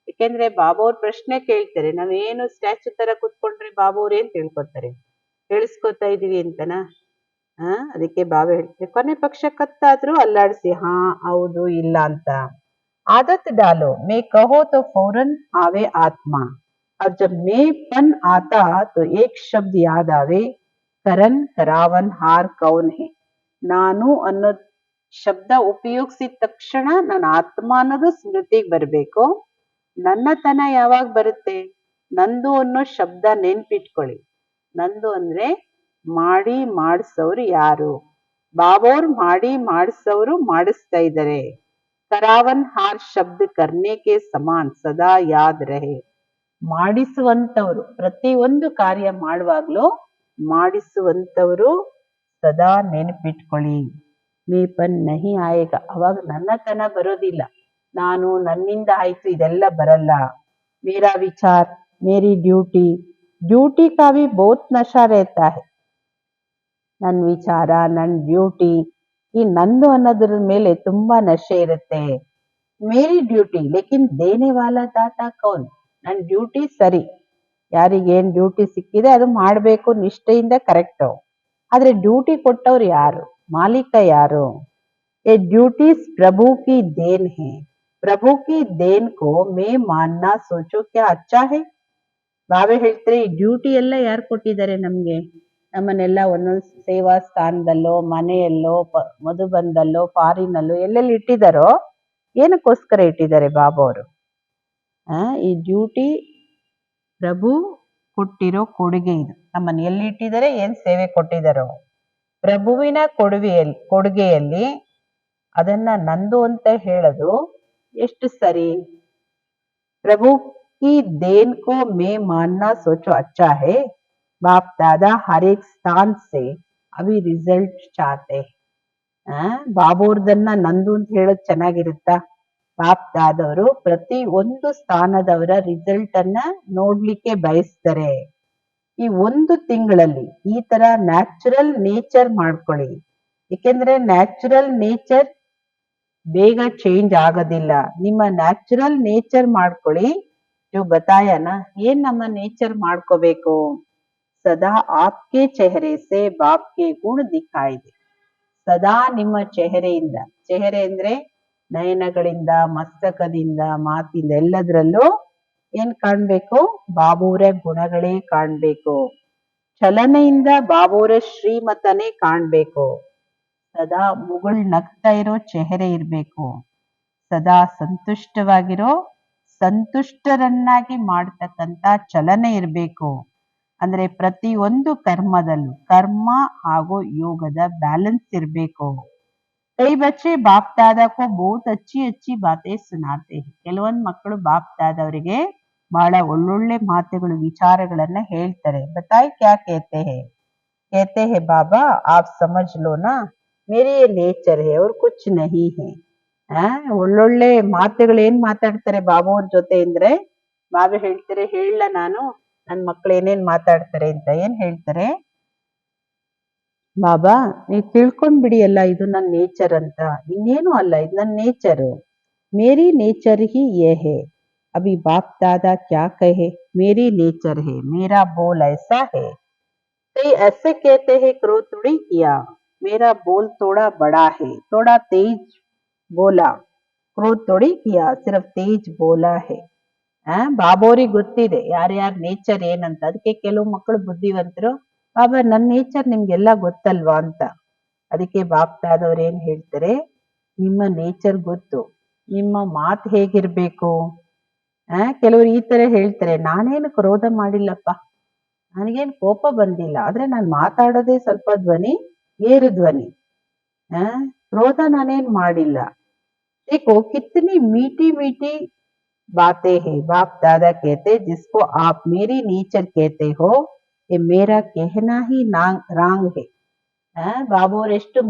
ಯಾಕೆಂದ್ರೆ ಬಾಬಾ ಅವ್ರ ಪ್ರಶ್ನೆ ಕೇಳ್ತಾರೆ, ನಾವೇನು ಸ್ಟ್ಯಾಚು ತರ ಕುತ್ಕೊಂಡ್ರೆ ಬಾಬಾ ಅವ್ರು ಏನ್ ತಿಳ್ಕೊತಾರೆ? ಕೇಳಿಸ್ಕೊತಾ ಇದೀವಿ ಅಂತನಾ? ಅದಕ್ಕೆ ಬಾಬಾ ಹೇಳ್ತಾರೆ, ಕೊನೆ ಪಕ್ಷ ಕತ್ತಾದ್ರೂ ಅಲ್ಲಾಡ್ಸಿ, ಹಾ ಹೌದು ಇಲ್ಲ ಅಂತ. आदत डालो, मैं कहो तो फौरन आवे आत्मा, और जब मैं पन आता तो एक शब्द याद आवे, करण करावन हार कौन है. ನಾನು ಅನ್ನೋ ಶಬ್ದ ಉಪಯೋಗಿಸಿದ ತಕ್ಷಣ ನನ್ನ ಆತ್ಮ ಅನ್ನೋದು ಸ್ಮೃತಿಗೆ ಬರ್ಬೇಕು. ನನ್ನತನ ಯಾವಾಗ ಬರುತ್ತೆ? ನಂದು ಅನ್ನೋ ಶಬ್ದ ನೆನ್ಪಿಟ್ಕೊಳ್ಳಿ. ನಂದು ಅಂದ್ರೆ ಮಾಡಿ ಮಾಡಿಸೋರು ಯಾರು? ಬಾಬೋರ್ ಮಾಡಿ ಮಾಡಿಸೋರು ಮಾಡಿಸ್ತಾ ಇದ್ದಾರೆ. ಕರಾವನ್ ಹಾರ್ ಶಬ್ದ ಕರ್ನೆಗೆ ಸಮಾನ್ ಸದಾ ಯಾದ್ ರಹೆ. ಮಾಡಿಸುವಂತವ್ರು, ಪ್ರತಿ ಒಂದು ಕಾರ್ಯ ಮಾಡುವಾಗ್ಲೂ ಮಾಡಿಸುವಂತವ್ರು ಸದಾ ನೆನಪಿಟ್ಕೊಳ್ಳಿ. ಮೇಪನ್ ನಹಿ ಆಯೇಗ, ಅವಾಗ ನನ್ನತನ ಬರೋದಿಲ್ಲ. ನಾನು ನನ್ನಿಂದ ಆಯ್ತು ಇದೆಲ್ಲ ಬರಲ್ಲ. ಮೇರಾ ವಿಚಾರ್ ಮೇರಿ ಡ್ಯೂಟಿ, ಡ್ಯೂಟಿ ಕಾ ಭಿ ಬಹುತ್ ನಶಾ ರೆಹತಾ ಹೈ. ನನ್ನ ವಿಚಾರ, ನನ್ನ ಡ್ಯೂಟಿ, ಈ ನಂದು ಅನ್ನೋದ್ರ ಮೇಲೆ ತುಂಬಾ ನಶೆ ಇರುತ್ತೆ. ಮೇರಿ ಡ್ಯೂಟಿ ಲೇಕಿನ್ ದೇನೆ ವಾಲಾ ದಾತಾ ಕೌನ್? ನನ್ನ ಡ್ಯೂಟಿ ಸರಿ, ಯಾರಿಗೇನ್ ಡ್ಯೂಟಿ ಸಿಕ್ಕಿದೆ ಅದು ಮಾಡ್ಬೇಕು ನಿಷ್ಠೆಯಿಂದ, ಕರೆಕ್ಟು. ಆದ್ರೆ ಡ್ಯೂಟಿ ಕೊಟ್ಟವ್ರು ಯಾರು? ಮಾಲೀಕ ಯಾರು? ये ड्यूटीज प्रभु की देन है, प्रभु की देन को मैं मानना सोचो क्या अच्छा है. ಬಾಬಾ ಹೇಳ್ತಾರೆ, ಈ ಡ್ಯೂಟಿ ಎಲ್ಲ ಯಾರು ಕೊಟ್ಟಿದ್ದಾರೆ ನಮ್ಗೆ? ನಮ್ಮನ್ನೆಲ್ಲ ಒಂದೊಂದು ಸೇವಾ ಸ್ಥಾನದಲ್ಲೋ, ಮನೆಯಲ್ಲೋ, ಮಧುಬಂದಲ್ಲೋ, ಫಾರಿನಲ್ಲೋ ಎಲ್ಲೆಲ್ಲಿ ಇಟ್ಟಿದಾರೋ, ಏನಕ್ಕೋಸ್ಕರ ಇಟ್ಟಿದ್ದಾರೆ ಬಾಬಾ ಅವರು? ಈ ಡ್ಯೂಟಿ ಪ್ರಭು ಕೊಟ್ಟಿರೋ ಕೊಡುಗೆ ಇದು. ನಮ್ಮನ್ನು ಎಲ್ಲಿ ಇಟ್ಟಿದ್ದಾರೆ, ಏನ್ ಸೇವೆ ಕೊಟ್ಟಿದ್ದಾರೋ ಪ್ರಭುವಿನ ಕೊಡುಗೆಯಲ್ಲಿ ಅದನ್ನ ನಂದು ಅಂತ ಹೇಳೋದು ಎಷ್ಟು ಸರಿ? प्रभु की देन को मैं मानना सोचो अच्छा है। बाप दादा हर एक स्थान से अभी रिजल्ट चाहते ಬಾಬೋರ್ದನ್ನ ನಂದು ಅಂತ ಹೇಳೋದು ಚೆನ್ನಾಗಿರುತ್ತಾ? ಬಾಪ್ ದಾದವರು ಪ್ರತಿ ಒಂದು ಸ್ಥಾನದವರ ರಿಸಲ್ಟ್ ಅನ್ನ ನೋಡ್ಲಿಕ್ಕೆ ಬಯಸ್ತಾರೆ. ಈ ಒಂದು ತಿಂಗಳಲ್ಲಿ ಈ ತರ ನ್ಯಾಚುರಲ್ ನೇಚರ್ ಮಾಡ್ಕೊಳ್ಳಿ. ಏಕೆಂದ್ರೆ ನ್ಯಾಚುರಲ್ ನೇಚರ್ ಬೇಗ ಚೇಂಜ್ ಆಗೋದಿಲ್ಲ. ನಿಮ್ಮ ನ್ಯಾಚುರಲ್ ನೇಚರ್ ಮಾಡ್ಕೊಳ್ಳಿ. जो बताया ना, ಏನ್ ನಮ್ಮ ನೇಚರ್ ಮಾಡ್ಕೋಬೇಕು? ಸದಾ ಆಪ್ಕೆ ಚೆಹರೆ ಸೆ ಬಾಪ್ ಕೆ ಗುಣ ದಿಖಾಯಿ ದೆ. ಸದಾ ನಿಮ್ಮ ಚೆಹರೆಯಿಂದ, ಚೆಹರೆ ಅಂದ್ರೆ ನಯನಗಳಿಂದ, ಮಸ್ತಕದಿಂದ, ಮಾತಿಂದ, ಎಲ್ಲದರಲ್ಲೂ ಏನ್ ಕಾಣ್ಬೇಕು? ಬಾಬುರ ಗುಣಗಳೇ ಕಾಣ್ಬೇಕು. ಚಲನೆಯಿಂದ ಬಾಬುರ ಶ್ರೀಮತನೇ ಕಾಣ್ಬೇಕು. ಸದಾ ಮುಗುಳ್ ನಗ್ತಾ ಇರೋ ಚೆಹರೆ ಇರ್ಬೇಕು. ಸದಾ ಸಂತುಷ್ಟವಾಗಿರೋ, ಸಂತುಷ್ಟರನ್ನಾಗಿ ಮಾಡ್ತಕ್ಕಂತ ಚಲನೆ ಇರ್ಬೇಕು. ಅಂದ್ರೆ ಪ್ರತಿ ಒಂದು ಕರ್ಮದಲ್ಲೂ ಕರ್ಮ ಹಾಗೂ ಯೋಗದ ಬ್ಯಾಲೆನ್ಸ್ ಇರ್ಬೇಕು. ಕೈ ಬಚ್ಚೆ ಬಾಪ್ ದಾದಾ ಕೋ ಬಹುತ್ ಅಚ್ಚಿ ಅಚ್ಚಿ ಬಾತೆ ಸುನಾತೆ. ಕೆಲವೊಂದ್ ಮಕ್ಕಳು ಬಾಪ್ ದಾದವರಿಗೆ ಬಹಳ ಒಳ್ಳೊಳ್ಳೆ ಮಾತುಗಳು, ವಿಚಾರಗಳನ್ನ ಹೇಳ್ತಾರೆ. ಬತಾಯ್ ಕ್ಯಾ कहते हैं बाबा आप समझ लो ना, मेरी ये नेचर है और कुछ नहीं है. ಒಳ್ಳೊಳ್ಳೆ ಮಾತುಗಳು ಏನ್ ಮಾತಾಡ್ತಾರೆ ಬಾಬಾ ಅವ್ರ ಜೊತೆ ಅಂದ್ರೆ, ಬಾಬಾ ಹೇಳ್ತಾರೆ, ಹೇಳ ನಾನು ನನ್ ಮಕ್ಳು ಏನೇನ್ ಮಾತಾಡ್ತಾರೆ ಅಂತ. ಏನ್ ಹೇಳ್ತಾರೆ? ಬಾಬಾ ನೀವ್ ತಿಳ್ಕೊಂಡ್ಬಿಡಿ ಅಲ್ಲ, ಇದು ನನ್ ನೇಚರ್ ಅಂತ. ಇನ್ನೇನು ಅಲ್ಲ, ಇದು ನನ್ ನೇಚರ್. ಮೇರಿ ನೇಚರ್ ಹಿ ಯೇ ಹೇ. ಅಭಿ ಬಾಪ್ ದಾದಾ ಕ್ಯಾ ಕಹೆ, ಮೇರಿ ನೇಚರ್ ಹೇ, ಮೇರಾ ಬೋಲ್ ಐಸಾ ಹೇ. कई ऐसे कहते हैं क्रोध थोड़ी किया, मेरा बोल थोड़ा बड़ा है, थोड़ा तेज बोला. क्रोध थोड़ी किया, सिर्फ तेज बोला है. ಬಾಬೋರಿಗೆ ಗೊತ್ತಿದೆ ಯಾರ್ಯಾರ ನೇಚರ್ ಏನಂತ. ಅದಕ್ಕೆ ಕೆಲವು ಮಕ್ಕಳು ಬುದ್ಧಿವಂತರು, ಬಾಬಾ ನನ್ನ ನೇಚರ್ ನಿಮ್ಗೆಲ್ಲ ಗೊತ್ತಲ್ವಾ ಅಂತ. ಅದಕ್ಕೆ ಬಾಪ್ ದಾದವ್ರು ಏನ್ ಹೇಳ್ತಾರೆ, ನಿಮ್ಮ ನೇಚರ್ ಗೊತ್ತು, ನಿಮ್ಮ ಮಾತು ಹೇಗಿರ್ಬೇಕು. ಕೆಲವರು ಈ ತರ ಹೇಳ್ತಾರೆ, ನಾನೇನು ಕ್ರೋಧ ಮಾಡಿಲ್ಲಪ್ಪ, ನನಗೇನು ಕೋಪ ಬಂದಿಲ್ಲ, ಆದ್ರೆ ನಾನು ಮಾತಾಡೋದೇ ಸ್ವಲ್ಪ ಧ್ವನಿ ಏರು ಧ್ವನಿ, ಕ್ರೋಧ ನಾನೇನ್ ಮಾಡಿಲ್ಲ. देखो कितनी मीठी मीठी बातें हैं. बाप दादा कहते जिसको आप मेरी नेचर कहते हो ये मेरा कहना ही रांग है. ಬಾಬು ಅವ್ರು ಎಷ್ಟು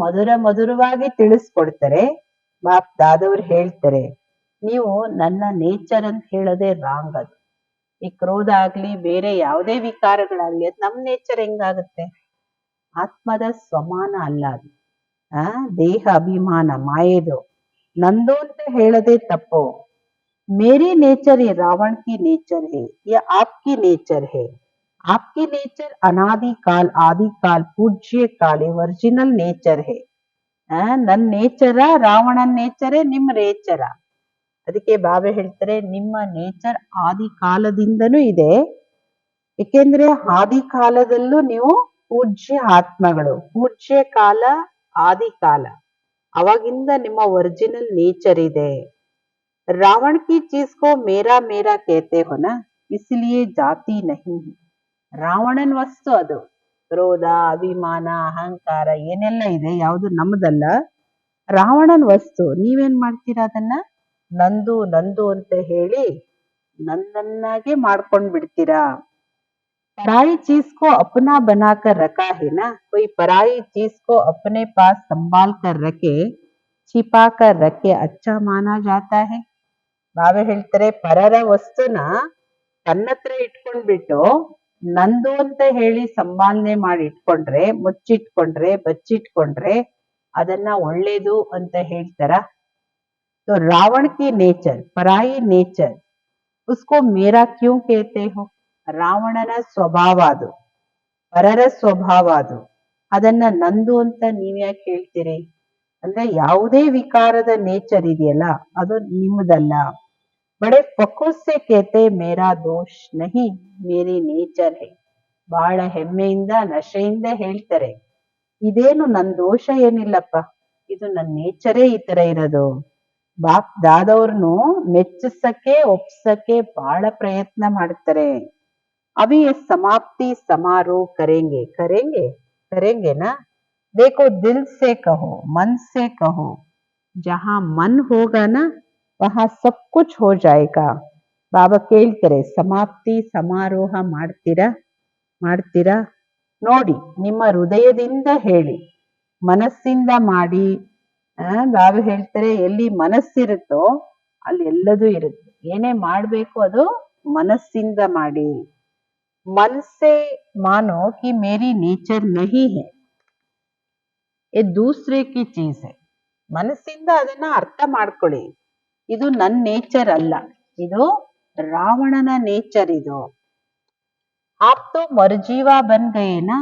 ಮಧುರವಾಗಿ ತಿಳಿಸ್ಕೊಡ್ತಾರೆ. ಬಾಪ್ ದಾದವ್ರು ಹೇಳ್ತಾರೆ, ನೀವು ನನ್ನ ನೇಚರ್ ಅಂತ ಹೇಳೋದೇ ರಾಂಗ್. ಅದು ಈ ಕ್ರೋಧ ಆಗ್ಲಿ, ಬೇರೆ ಯಾವುದೇ ವಿಕಾರಗಳಾಗ್ಲಿ, ಅದು ನಮ್ ನೇಚರ್ ಹೆಂಗಾಗುತ್ತೆ? ಆತ್ಮದ ಸ್ವಮಾನ ಅಲ್ಲ ಅದು. ದೇಹ ಅಭಿಮಾನ ಮಾಯೇದು ನಂದು ಅಂತ ಹೇಳದೆ ತಪ್ಪು. मेरी नेचर ये रावण की नेचर है, ये आपकी नेचर है. आपकी नेचर अनादि काल आदि काल पूज्य काल ಒರಿಜಿನಲ್ ನೇಚರ್ है. ನನ್ ನೇಚರ ರಾವಣನ್ ನೇಚರೇ ನಿಮ್ಮ ನೇಚರ. ಅದಕ್ಕೆ ಬಾಬಾ ಹೇಳ್ತಾರೆ, ನಿಮ್ಮ ನೇಚರ್ ಆದಿ ಕಾಲದಿಂದನೂ ಇದೆ. ಏಕೆಂದ್ರೆ ಆದಿ ಕಾಲದಲ್ಲೂ ನೀವು ಪೂಜ್ಯ ಆತ್ಮಗಳು. ಪೂಜ್ಯ ಕಾಲ, ಆದಿ ಕಾಲ, ಅವಾಗಿಂದ ನಿಮ್ಮ ಒರಿಜಿನಲ್ ನೇಚರ್ ಇದೆ. रावण की चीज को मेरा मेरा कहते हो ना, इसलिए जाति नहीं. ರಾವಣನ್ ವಸ್ತು ಅದು. ಕ್ರೋಧ, ಅಭಿಮಾನ, ಅಹಂಕಾರ ಏನೆಲ್ಲ ಇದೆ, ಯಾವುದು ನಮ್ಮದಲ್ಲ, ರಾವಣನ್ ವಸ್ತು. ನೀವೇನ್ ಮಾಡ್ತೀರಾ? ಅದನ್ನ ನಂದು ನಂದು ಅಂತ ಹೇಳಿ ನನ್ನನ್ನಾಗೆ ಮಾಡ್ಕೊಂಡ್ ಬಿಡ್ತೀರಾ. पराई चीज को अपना बनाकर रखा है ना, कोई पराई चीज को अपने पास संभाल कर रखे, छिपा कर रखे अच्छा माना जाता है. ಬಾಬಾ ಹೇಳ್ತಾರೆ, ಪರರ ವಸ್ತುನ ತನ್ನತ್ರ ಇಟ್ಕೊಂಡ್ಬಿಟ್ಟು ನಂದು ಅಂತ ಹೇಳಿ ಸಂಭಾಲನೆ ಮಾಡಿ ಇಟ್ಕೊಂಡ್ರೆ, ಮುಚ್ಚಿಟ್ಕೊಂಡ್ರೆ, ಬಚ್ಚಿಟ್ಕೊಂಡ್ರೆ ಅದನ್ನ ಒಳ್ಳೇದು ಅಂತ ಹೇಳ್ತಾರ. तो रावण की नेचर, पराई नेचर, उसको मेरा क्यों कहते हो? ರಾವಣನ ಸ್ವಭಾವ ಅದು, ಪರರ ಸ್ವಭಾವ ಅದು. ಅದನ್ನ ನಂದು ಅಂತ ನೀವ್ಯಾಕೆ ಹೇಳ್ತೀರಿ? ಅಂದ್ರೆ ಯಾವುದೇ ವಿಕಾರದ ನೇಚರ್ ಇದೆಯಲ್ಲ, ಅದು ನಿಮ್ಮದಲ್ಲ. ಬಡೆ ಫಕೂಸ್ ಸೆ ಕೇತೆ ಮೇರಾ ದೋಷ್ ನಹಿ, ಮೇರಿ ನೇಚರ್ ಹೇ. ಬಹಳ ಹೆಮ್ಮೆಯಿಂದ, ನಶೆಯಿಂದ ಹೇಳ್ತಾರೆ, ಇದೇನು ನನ್ ದೋಷ ಏನಿಲ್ಲಪ್ಪ, ಇದು ನನ್ ನೇಚರೇ ಈ ತರ ಇರೋದು. ಬಾಪ್ ದಾದವ್ರನ್ನು ಮೆಚ್ಚಿಸಕ್ಕೆ, ಒಪ್ಸಕ್ಕೆ ಬಹಳ ಪ್ರಯತ್ನ ಮಾಡ್ತಾರೆ. अभी ये समाप्ति समारोह करेंगे करेंगे करेंगे ना। देखो दिल से कहो मन से कहो, जहां मन होगा ना वहां सब कुछ हो जाएगा. ಬಾಬಾ ಕೇಳ್ತಾರೆ ಸಮಾಪ್ತಿ ಸಮಾರೋಹ ಮಾಡ್ತೀರಾ ಮಾಡ್ತೀರಾ ನೋಡಿ ನಿಮ್ಮ ಹೃದಯದಿಂದ ಹೇಳಿ, ಮನಸ್ಸಿಂದ ಮಾಡಿ. ಬಾಬಾ ಹೇಳ್ತಾರೆ ಎಲ್ಲಿ ಮನಸ್ಸಿರುತ್ತೋ ಅಲ್ಲಿ ಎಲ್ಲದೂ ಇರುತ್ತೆ. ಏನೇ ಮಾಡ್ಬೇಕು ಅದು ಮನಸ್ಸಿಂದ ಮಾಡಿ. मन से मानो कि मेरी नेचर नहीं है, ये दूसरे की चीज है. ಮನಸ್ಸಿಂದ ಅದನ್ನ ಅರ್ಥ ಮಾಡ್ಕೊಳ್ಳಿ, ಇದು ನನ್ನ ನೇಚರ್ ಅಲ್ಲ, ಇದು ರಾವಣನ ನೇಚರ್ ಇದು. आप तो मरजीवा बन गए ना,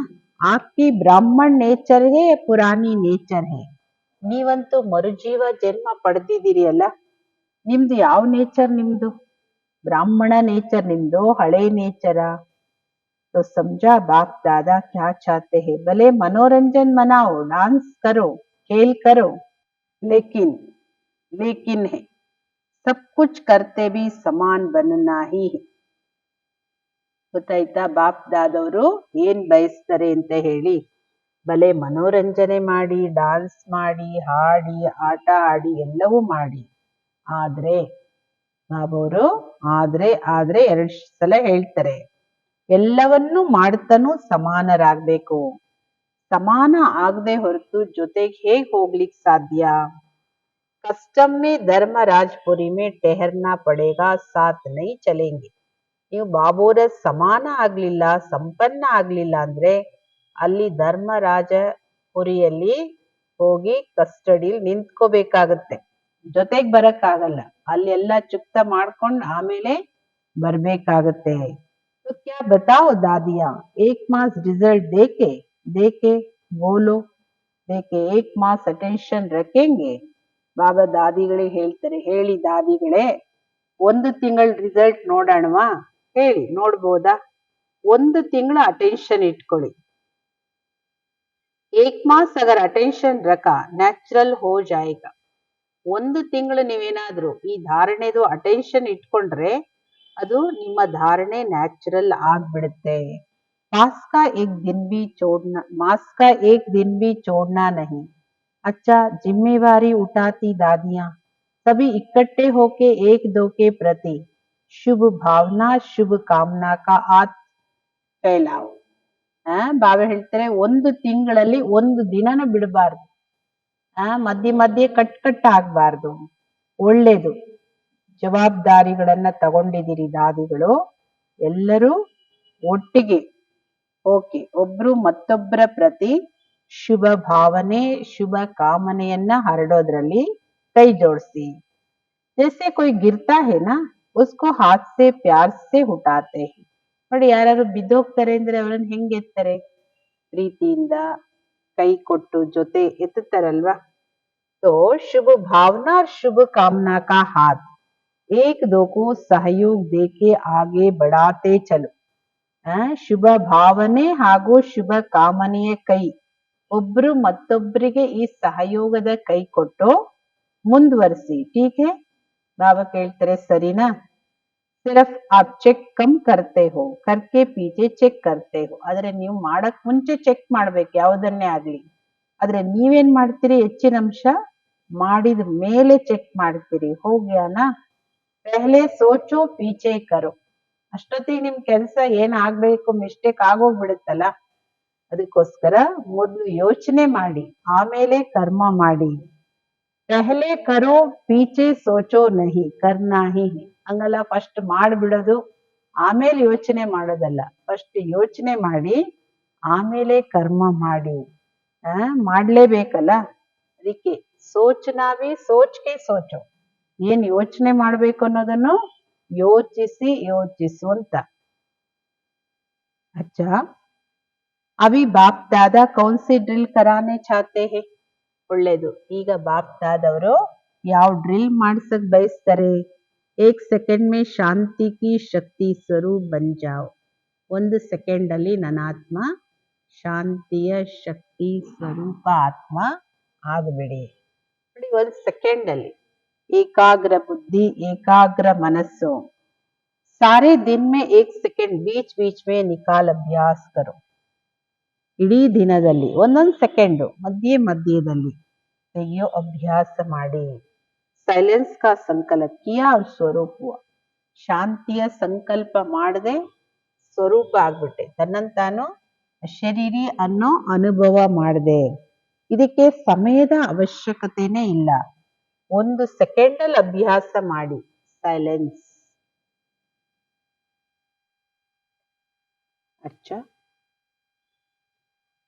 आपकी ब्राह्मण नेचर है पुरानी नेचर है. ನೀವಂತೂ ಮರುಜೀವ ಜನ್ಮ ಪಡೆದಿದ್ದೀರಿ ಅಲ್ಲ, ನಿಮ್ದು ಯಾವ ನೇಚರ್? ನಿಮ್ದು ಬ್ರಾಹ್ಮಣ ನೇಚರ್, ನಿಮ್ದು ಹಳೆ ನೇಚರ. तो समझा बाप दादा क्या चाहते हैं. भले मनोरंजन मनाओ, डांस करो, खेल करो, लेकिन लेकिन है सब कुछ करते भी समान बनना ही है. ಗೊತ್ತಾಯ್ತಾ ಬಾಪ್ ದಾದವರು ಏನ್ ಬಯಸ್ತಾರೆ ಅಂತ ಹೇಳಿ? ಭಲೆ ಮನೋರಂಜನೆ ಮಾಡಿ, ಡಾನ್ಸ್ ಮಾಡಿ, ಹಾಡಿ, ಆಟ ಆಡಿ, ಎಲ್ಲವೂ ಮಾಡಿ. ಆದ್ರೆ ಬಾಬವರು ಆದ್ರೆ 2 ಸಲ ಹೇಳ್ತಾರೆ, ಎಲ್ಲವನ್ನೂ ಮಾಡ್ತಾನೂ ಸಮಾನರಾಗ್ಬೇಕು. ಸಮಾನ ಆಗದೆ ಹೊರತು ಜೊತೆಗೆ ಹೇಗ್ ಹೋಗ್ಲಿಕ್ ಸಾಧ್ಯ? ಕಸ್ಟಮ್ ಮೇ ಧರ್ಮ ರಾಜ್ಪುರಿ ಮೇ ಟೆಹರ್ನಾ ಪಡೇಗಾ, ಸಾಥ್ ನೈ ಚಲೇಂಗೆ. ನೀವು ಬಾಬೋರ ಸಮಾನ ಆಗ್ಲಿಲ್ಲ, ಸಂಪನ್ನ ಆಗ್ಲಿಲ್ಲ ಅಂದ್ರೆ ಅಲ್ಲಿ ಧರ್ಮರಾಜಪುರಿಯಲ್ಲಿ ಹೋಗಿ ಕಸ್ಟಡಿಲಿ ನಿಂತ್ಕೋಬೇಕಾಗತ್ತೆ, ಜೊತೆಗ್ ಬರಕ್ಕಾಗಲ್ಲ. ಅಲ್ಲಿ ಎಲ್ಲ ಚುಕ್ತ ಮಾಡ್ಕೊಂಡ್ ಆಮೇಲೆ ಬರ್ಬೇಕಾಗತ್ತೆ. तो क्या बताओ दादिया, 1 मास रिजल्ट देके बोलो, देके 1 मास अटेंशन रखेंगे. ಬಾಬಾ ದಾದಿಗಳಿಗೆ ಹೇಳ್ತಾರೆ, ಹೇಳಿ ದಾದಿಗಳೇ, 1 ತಿಂಗಳ ರಿಸಲ್ಟ್ ನೋಡೋಣವಾ? ಹೇಳಿ, ನೋಡ್ಬೋದಾ? 1 ತಿಂಗಳ ಅಟೆನ್ಷನ್ ಇಟ್ಕೊಳ್ಳಿ. 1 ಮಾಸ್ ಅಗರ್ ಅಟೆನ್ಷನ್ ರಖಾ ನ್ಯಾಚುರಲ್ ಹೋ ಜಾಯೇಗಾ. 1 ತಿಂಗಳು ನೀವೇನಾದ್ರೂ ಈ ಧಾರಣೆದು ಅಟೆನ್ಷನ್ ಇಟ್ಕೊಂಡ್ರೆ ಅದು ನಿಮ್ಮ ಧಾರಣೆ ನ್ಯಾಚುರಲ್ ಆಗ್ಬಿಡುತ್ತೆ. ಮಾಸ್ ಕಾ ಏಕ್ ದಿನ್ ಬಿ ಚೋಡ್ನಾ ನಹಿ. अच्छा जिम्मेवारी उठाती दादियां सभी इकट्ठे होके एक दो के प्रति शुभ भावना शुभ कामना का हाथ फैलाओ. ಬಾಬಾ ಹೇಳ್ತಾರೆ 1 ತಿಂಗಳಲ್ಲಿ 1 ದಿನನೂ ಬಿಡಬಾರ್ದು. ಮಧ್ಯೆ ಮಧ್ಯೆ ಕಟ್ ಆಗ್ಬಾರ್ದು. ಒಳ್ಳೇದು ಜವಾಬ್ದಾರಿಗಳನ್ನ ತಗೊಂಡಿದ್ದೀರಿ ದಾದಿಗಳು, ಎಲ್ಲರೂ ಒಟ್ಟಿಗೆ ಓಕೆ ಒಬ್ರು ಮತ್ತೊಬ್ಬರ ಪ್ರತಿ ಶುಭ ಭಾವನೆ ಶುಭ ಕಾಮನೆಯನ್ನ ಹರಡೋದ್ರಲ್ಲಿ ಕೈ ಜೋಡಿಸಿ. ಜೈಸೆ ಕೊಯ್ ಗಿರ್ತಾ ಹೇ ನಾ ಉಸ್ಕೋ ಹಾತ್ ಸೆ ಪ್ಯಾರ್ ಸೆ ಉಠಾತೆ ಹೇ. ನೋಡಿ, ಯಾರು ಬಿದ್ದೋಗ್ತಾರೆ ಅಂದ್ರೆ ಅವರನ್ನ ಹೆಂಗ್ ಎತ್ತಾರೆ? ಪ್ರೀತಿಯಿಂದ ಕೈ ಕೊಟ್ಟು ಜೊತೆ ಎತ್ತುತ್ತಾರಲ್ವಾ. तो शुभ भावना और शुभ कामना का हाथ एक दो को सहयोग देके आगे बढ़ाते चलो. ಶುಭ ಭಾವನೆ ಹಾಗೂ ಶುಭ ಕಾಮನೆಯ ಕೈ, ಒಬ್ರು ಮತ್ತೊಬ್ಬರಿಗೆ ಈ ಸಹಯೋಗದ ಕೈ ಕೊಟ್ಟು ಮುಂದುವರಿಸಿ. ಟೀಕೆ ಬಾಬಾ ಕೇಳ್ತಾರೆ, ಸರಿನಾ? ಸಿರ್ಫ್ ಆಪ್ ಚೆಕ್ ಕಮ್ ಕರ್ತೆ ಹೋ, ಕರ್ಕೆ ಪೀಚೆ ಚೆಕ್ ಕರ್ತೆ ಹೋ. ಆದ್ರೆ ನೀವು ಮಾಡಕ್ ಮುಂಚೆ ಚೆಕ್ ಮಾಡ್ಬೇಕು ಯಾವುದನ್ನೇ ಆಗ್ಲಿ. ಆದ್ರೆ ನೀವೇನ್ ಮಾಡ್ತೀರಿ? ಹೆಚ್ಚಿನ ಅಂಶ ಮಾಡಿದ ಮೇಲೆ ಚೆಕ್ ಮಾಡ್ತೀರಿ. ಹೋಗ್ಯಾನಾ? ಪೆಹ್ಲೆ ಸೋಚೋ ಪೀಚೆ ಕರೋ. ಅಷ್ಟೊತ್ತಿಗೆ ನಿಮ್ ಕೆಲ್ಸ ಏನ್ ಆಗ್ಬೇಕು, ಮಿಸ್ಟೇಕ್ ಆಗೋಗ್ಬಿಡುತ್ತಲ್ಲ. ಅದಕ್ಕೋಸ್ಕರ ಮೊದಲು ಯೋಚನೆ ಮಾಡಿ ಆಮೇಲೆ ಕರ್ಮ ಮಾಡಿ. ಪೆಹ್ಲೆ ಕರೋ ಪೀಚೆ ಸೋಚೋ ನಹಿ ಕರ್ನಾ ಹಿ. ಹಂಗಲ್ಲ, ಫಸ್ಟ್ ಮಾಡ್ಬಿಡೋದು ಆಮೇಲೆ ಯೋಚನೆ ಮಾಡೋದಲ್ಲ. ಫಸ್ಟ್ ಯೋಚನೆ ಮಾಡಿ ಆಮೇಲೆ ಕರ್ಮ ಮಾಡಿ. ಮಾಡ್ಲೇಬೇಕಲ್ಲ. ಅದಕ್ಕೆ ಸೋಚನಾವೇ ಸೋಚ್ಕೆ ಸೋಚೋ. ಏನ್ ಯೋಚನೆ ಮಾಡ್ಬೇಕು ಅನ್ನೋದನ್ನು ಯೋಚಿಸು ಅಂತ. अच्छा अभी बाप दादा कौन सी ड्रिल कराने चाहते हैं? ಒಳ್ಳೇದು. ಈಗ ಬಾಪ್ ದಾದವರು ಯಾವ ಡ್ರಿಲ್ ಮಾಡ್ಸಕ್ ಬಯಸ್ತಾರೆ? 1 ಸೆಕೆಂಡ್ ಮೇ ಶಾಂತಿ ಕಿ ಶಕ್ತಿ ಸ್ವರೂಪ್ ಬನ್ ಜಾओ. 1 ಸೆಕೆಂಡ್ ಅಲ್ಲಿ ನನ್ನ ಆತ್ಮ ಶಾಂತಿಯ ಶಕ್ತಿ ಸ್ವರೂಪ ಆತ್ಮ ಆಗಬಿಡಿ. ನೋಡಿ, 1 ಸೆಕೆಂಡ್ ಅಲ್ಲಿ ಏಕಾಗ್ರ ಬುದ್ಧಿ ಏಕಾಗ್ರ ಮನಸ್ಸು सारे दिन में 1 सेकंड बीच बीच में निकाल अभ्यास करो. ಇಡೀ ದಿನದಲ್ಲಿ ಒಂದೊಂದು ಸೆಕೆಂಡು ಮಧ್ಯದಲ್ಲಿ ತೆಗೆಯೋ ಅಭ್ಯಾಸ ಮಾಡಿ. ಸೈಲೆನ್ಸ್ ಕಾ ಸಂಕಲ್ಪ ಕಿಯಾ ಅವ್ರ ಸ್ವರೂಪ ಹುआ. ಶಾಂತಿಯ ಸಂಕಲ್ಪ ಮಾಡದೆ ಸ್ವರೂಪ ಆಗ್ಬಿಟ್ಟೆ, ತನ್ನಂತಾನು ಶರೀರಿ ಅನ್ನೋ ಅನುಭವ ಮಾಡದೆ. ಇದಕ್ಕೆ ಸಮಯದ ಅವಶ್ಯಕತೆನೇ ಇಲ್ಲ, 1 ಸೆಕೆಂಡಲ್ಲಿ ಅಭ್ಯಾಸ ಮಾಡಿ ಸೈಲೆನ್ಸ್. अच्छा,